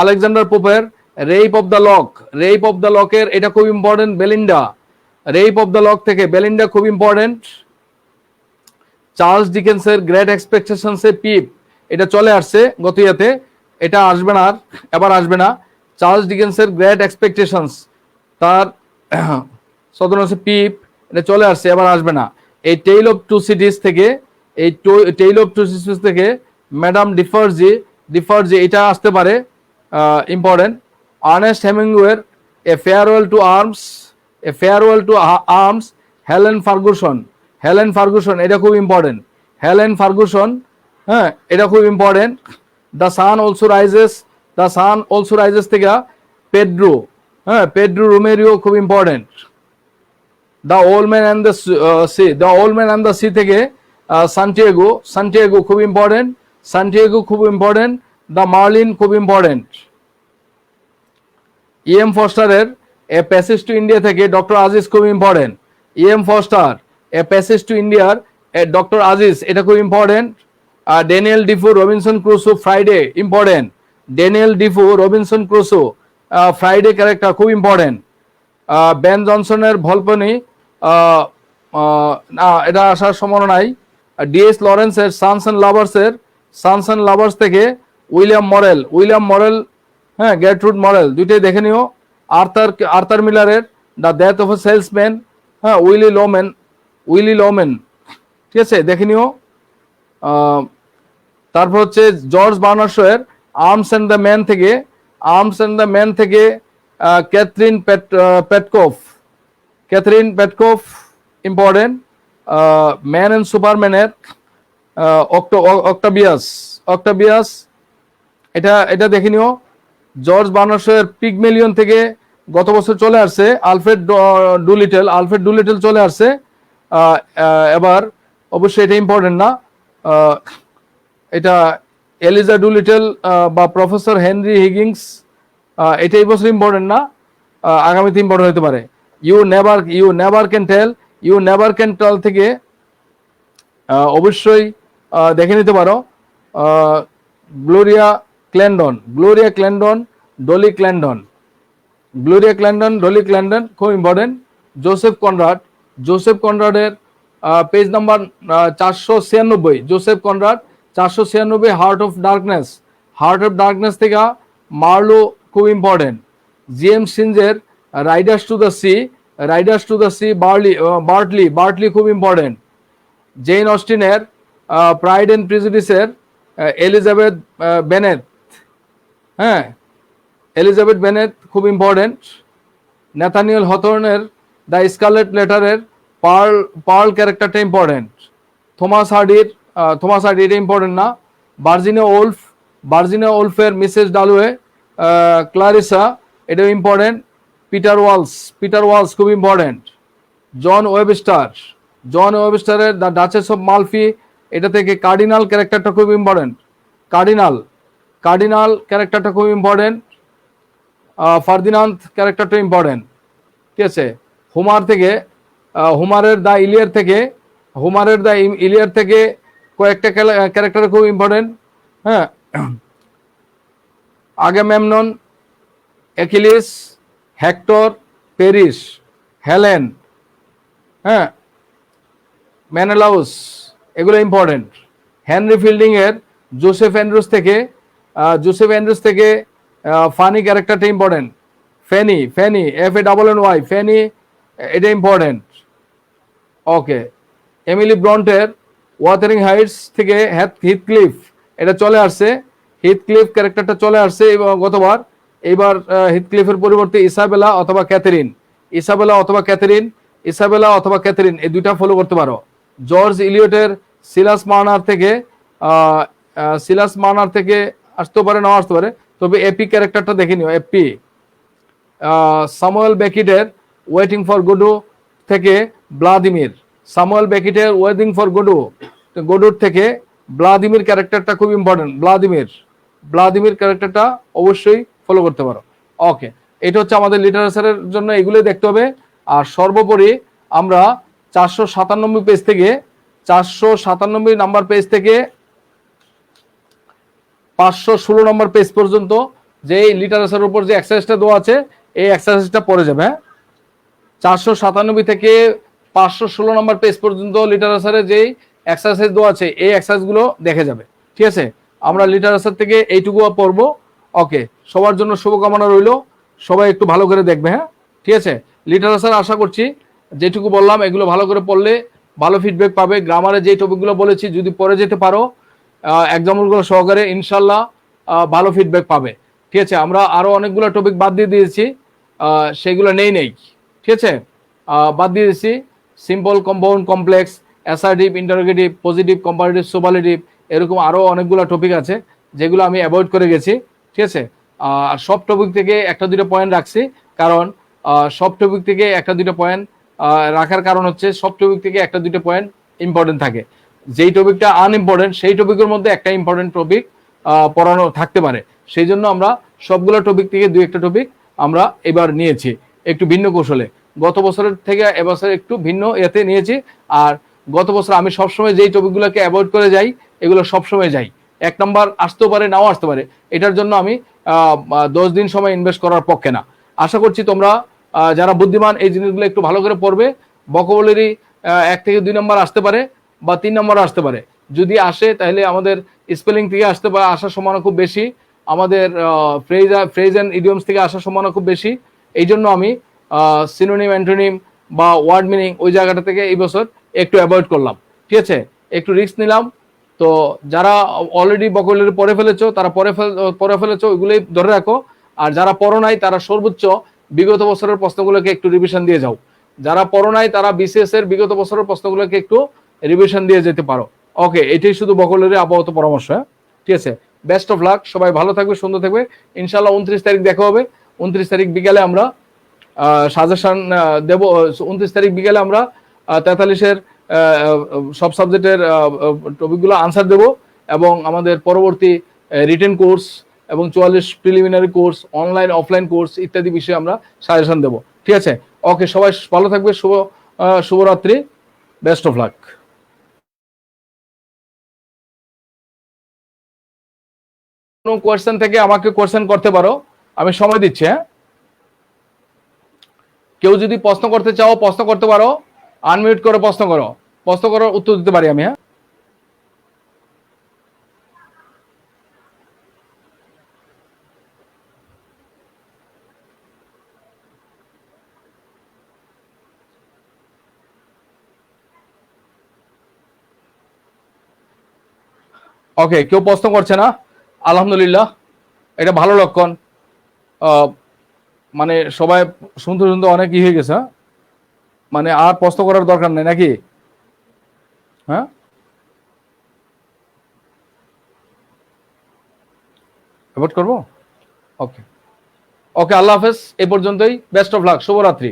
আলেকজান্ডার পোপের রেপ অফ দ্য লকের এটা খুব important. Belinda, rape of the lock থেকে বেলিন্ডা খুব ইম্পর্টেন্ট। চার্লস ডিকেন্সের গ্রেট এক্সপেকটেশনসে পিপ, এটা চলে আসছে গত ইয়াতে, এটা আসবে না, এবার আসবে না। চার্লস ডিকেন্সের গ্রেট এক্সপেকটেশনস, তার সদর হচ্ছে পিপ, এটা চলে আসছে, এবার আসবে না। এই টেইল অফ টু সিটিজ থেকে ম্যাডাম ডিফার্জি এটা আসতে পারে, ইম্পর্টেন্ট। আর্নেস্ট হেমিংওয়ের a farewell to arms, Helen Ferguson এটা খুব ইম্পর্টেন্ট। হ্যাঁ, এটা খুব important. The sun also rises থেকে পেড্রো, হ্যাঁ, পেড্রো রোমেরিও খুব important. The old man and the sea থেকে সান্টিয়াগো খুব ইম্পর্টেন্ট। দ্য মার্লিন খুব ইম্পর্টেন্ট। ইএম ফস্টারের এ প্যাসেজ টু ইন্ডিয়া থেকে ডক্টর আজিজ খুব important. E M Forster a passage to ইন্ডিয়ার ডক্টর আজিজ, এটা খুব important. Daniel Defoe Robinson Crusoe Friday important. Friday character খুব ইম্পর্টেন্ট। বেন জনসনের ভলপনি, না এটা আসার সম্ভাবনা নাই। ডিএস লরেন্সের সানস অ্যান্ড লাভার্স থেকে উইলিয়াম মরেল, হ্যাঁ, গ্যারট্রুড মরেল, দুইটাই দেখে নিও। আর্থার মিলারের the death of a salesman, হ্যাঁ, উইলি লোমেন, ঠিক আছে, দেখে নিও। তারপর হচ্ছে জর্জ বার্নার্সের আর্মস অ্যান্ড দ্য ম্যান থেকে Catherine Petkoff important. Man and সুপারম্যানের অক্টাবিয়াস, এটা দেখে নিও। জর্জ বার্নার্সের পিগমেলিয়ন থেকে গত বছর চলে আসছে আলফ্রেড ডুলিটল চলে আসছে, এবার অবশ্যই এটা ইম্পর্টেন্ট না। এটা এলিজা ডুলিটল বা প্রফেসর হেনরি হিগিংস, এটা এই বছর ইম্পর্টেন্ট না, আগামীতে ইম্পর্টেন্ট হতে পারে। ইউ নেভার ক্যান টেল থেকে অবশ্যই দেখে নিতে পারো। গ্লোরিয়া ক্ল্যান্ডন, ডলি ক্ল্যান্ডন খুব ইম্পর্টেন্ট। জোসেফ কনরাডের page number 496, Joseph Conrad 496, heart of darkness থেকে মার্লো খুব ইম্পর্টেন্ট। জিএম সিনজের riders to the sea, Bartley খুব ইম্পর্টেন্ট। জেন অস্টিনের প্রাইড অ্যান্ড প্রিজুডিসের এলিজাবেথ বেনেট খুব ইম্পর্টেন্ট। নেথানিয়েল হথর্নের দ্য স্কারলেট লেটারের পার্ল পার্ল ক্যারেক্টারটা ইম্পর্টেন্ট। থমাস হার্ডি এটা ইম্পর্টেন্ট না। ভার্জিনিয়া ওলফের মিসেস ডালওয়ে, ক্লারিসা, এটাও ইম্পর্টেন্ট। পিটার ওয়ালস খুব ইম্পর্টেন্ট। জন ওয়েবস্টারের দ্য ডাচেস অফ মালফি, এটা থেকে কার্ডিনাল ক্যারেক্টারটা খুব ইম্পর্টেন্ট। কার্ডিনাল ক্যারেক্টারটা খুব ইম্পর্টেন্ট। ফার্দিনান্দ ক্যারেক্টারটা ইম্পর্টেন্ট। ঠিক আছে। হুমারের দ্য ইলিয়ার থেকে কয়েকটা ক্যারেক্টার খুব ইম্পর্টেন্ট। হ্যাঁ, Agamemnon, Achilles, hectare, Paris, Helen, হ্যাঁ, মেনেলাউস, এগুলো ইম্পর্টেন্ট। হেনরি ফিল্ডিং এর জোসেফ অ্যান্ড্রুস থেকে ফানি ক্যারেক্টারটা ইম্পর্টেন্ট। ফেনি, FANNY, ফেনি, এটা ইম্পর্টেন্ট। ওকে। এমিলি ব্রন্টের ওয়াথারিং হাইটস থেকে হিথক্লিফ, এটা চলে আসছে। হিথক্লিফ ক্যারেক্টারটা চলে আসছে গতবার। এইবার হিথক্লিফের পরিবর্তে ইসাবেলা অথবা ক্যাথেরিন, এই দুইটা ফলো করতে পারো। জর্জ ইলিয়টের সিলাস মার্নার থেকে আসতে পারে, নাও আসতে পারে, তবে এপি ক্যারেক্টারটা দেখে নিও। এপি। সামুয়েল বেকিটের ওয়েটিং ফর গোডো থেকে ভ্লাদিমির, গোডোর থেকে ভ্লাদিমির ক্যারেক্টারটা খুব ইম্পর্টেন্ট। ভ্লাদিমির ক্যারেক্টারটা অবশ্যই ফলো করতে পারো। ওকে, এটা হচ্ছে আমাদের লিটারেচারের জন্য, এগুলোই দেখতে হবে। আর সর্বোপরি আমরা 497 নাম্বার পেজ থেকে 516 নম্বর পেজ পর্যন্ত যে লিটারেচারের উপর যে এক্সারসাইজটা দেওয়া আছে, এই এক্সারসাইজটা পড়ে যাবে। হ্যাঁ, 497 থেকে 516 নম্বর পেজ পর্যন্ত লিটারেচারে যেই এক্সারসাইজ দেওয়া আছে, এই এক্সারসাইজগুলো দেখে যাবে। ঠিক আছে, আমরা লিটারেচার থেকে এইটুকু পড়বো। ওকে, সবার জন্য শুভকামনা রইল, সবাই একটু ভালো করে দেখবে। হ্যাঁ, ঠিক আছে। লিটারেচার আশা করছি যেটুকু বললাম এগুলো ভালো করে পড়লে ভালো ফিডব্যাক পাবে। গ্রামারে যে টপিকগুলো বলেছি যদি পড়ে যেতে পারো এক্সাম্পলগুলো সহকারে, ইনশাল্লাহ ভালো ফিডব্যাক পাবে। ঠিক আছে। আমরা আরো অনেকগুলো টপিক বাদ দিয়ে দিয়েছি, সেগুলো নেই। ঠিক আছে, বাদ দিয়ে দিয়েছি। Simple, compound, complex, assertive, interrogative, positive, comparative, superlative, এরকম আরো অনেকগুলো টপিক আছে যেগুলো আমি অ্যাভয়েড করে গেছি। ঠিক আছে। আর সব টপিক থেকে একটা দুটো পয়েন্ট রাখছি, কারণ সব টপিক থেকে একটা দুটো পয়েন্ট রাখার কারণ হচ্ছে সব টপিক থেকে একটা দুটো পয়েন্ট ইম্পর্টেন্ট থাকে। যেই টপিকটা আনইম্পর্টেন্ট সেই টপিকের মধ্যে একটা ইম্পর্টেন্ট টপিক পড়ানো থাকতে পারে। সেই জন্য আমরা সবগুলো টপিক থেকে দুই একটা টপিক আমরা এবার নিয়েছি একটু ভিন্ন কৌশলে। গত বছরের থেকে এবছর একটু ভিন্ন এতে নিয়েছি। আর গত বছর আমি সবসময় যেই টপিকগুলোকে অ্যাভয়েড করে যাই, এগুলো সবসময় যাই। 1 নম্বর আসতেও পারে, নাও আসতে পারে, এটার জন্য আমি 10 দিন সময় ইনভেস্ট করার পক্ষে না। আশা করছি তোমরা যারা বুদ্ধিমান এই জিনিসগুলো একটু ভালো করে পড়বে। ভোকাবুলারি 1 থেকে 2 নম্বর আসতে পারে বা 3 নম্বর আসতে পারে। যদি আসে তাহলে আমাদের স্পেলিং থেকে আসার সম্ভাবনা খুব বেশি, আমাদের ফ্রেজ অ্যান্ড ইডিয়মস থেকে আসার সম্ভাবনা খুব বেশি। এই জন্য আমি সিনোনিম, অ্যান্টোনিম বা ওয়ার্ড মিনিং ওই জায়গাটা থেকে এই বছর একটু অ্যাভয়েড করলাম। ঠিক আছে, একটু রিস্ক নিলাম। তো যারা অলরেডি ভোকাবুলারি পড়ে ফেলেছো, তারা পড়ে ফেলেছো, ওইগুলোই ধরে রাখো। আর যারা পড়ো নাই তারা সর্বোচ্চ বিগত বছরের প্রশ্নগুলোকে একটু রিভিশন দিয়ে যাও। যারা পড়ো নাই তারা বিসিএস এর বিগত বছরের প্রশ্নগুলোকে একটু রিভিশন দিয়ে যেতে পারো। ওকে, এটাই শুধু ভোকাবুলারি আপাতত পরামর্শ। হ্যাঁ, ঠিক আছে। বেস্ট অফ লাক, সবাই ভালো থাকবে, সুন্দর থাকবে। ইনশাল্লাহ 29 তারিখ দেখা হবে। 29 তারিখ বিকালে আমরা সাজেশন দেব। 29 তারিখ বিকালে আমরা 43-এর সব সাবজেক্টের টপিকগুলো আনসার দেব এবং আমাদের পরবর্তী রিটেন কোর্স এবং 44 preliminary course, online offline course ইত্যাদি বিষয়ে আমরা সাজেশন দেব। ঠিক আছে। ওকে, সবাই ভালো থাকবে। শুভরাত্রি, বেস্ট অফ লাক। কোনো কোয়েশ্চেন থেকে আমাকে কোয়েশ্চেন করতে পারো, আমি সময় দিচ্ছি। হ্যাঁ, কেউ যদি প্রশ্ন করতে চাও প্রশ্ন করতে পারো, আনমিউট করে প্রশ্ন করো, প্রশ্ন করার উত্তর দিতে পারি আমি। হ্যাঁ, ওকে, কেউ প্রশ্ন করছে না, আলহামদুলিল্লাহ, এটা ভালো লক্ষণ। মানে সবাই শুনতে শুনতে অনেক হয়ে গেছে। মানে আর প্রশ্ন করার দরকার নেই নাকি? হ্যাঁ, অ্যাভয়েড করবো? ওকে, ওকে, আল্লাহ হাফেজ। এ পর্যন্তই, বেস্ট অফ লাক, শুভরাত্রি।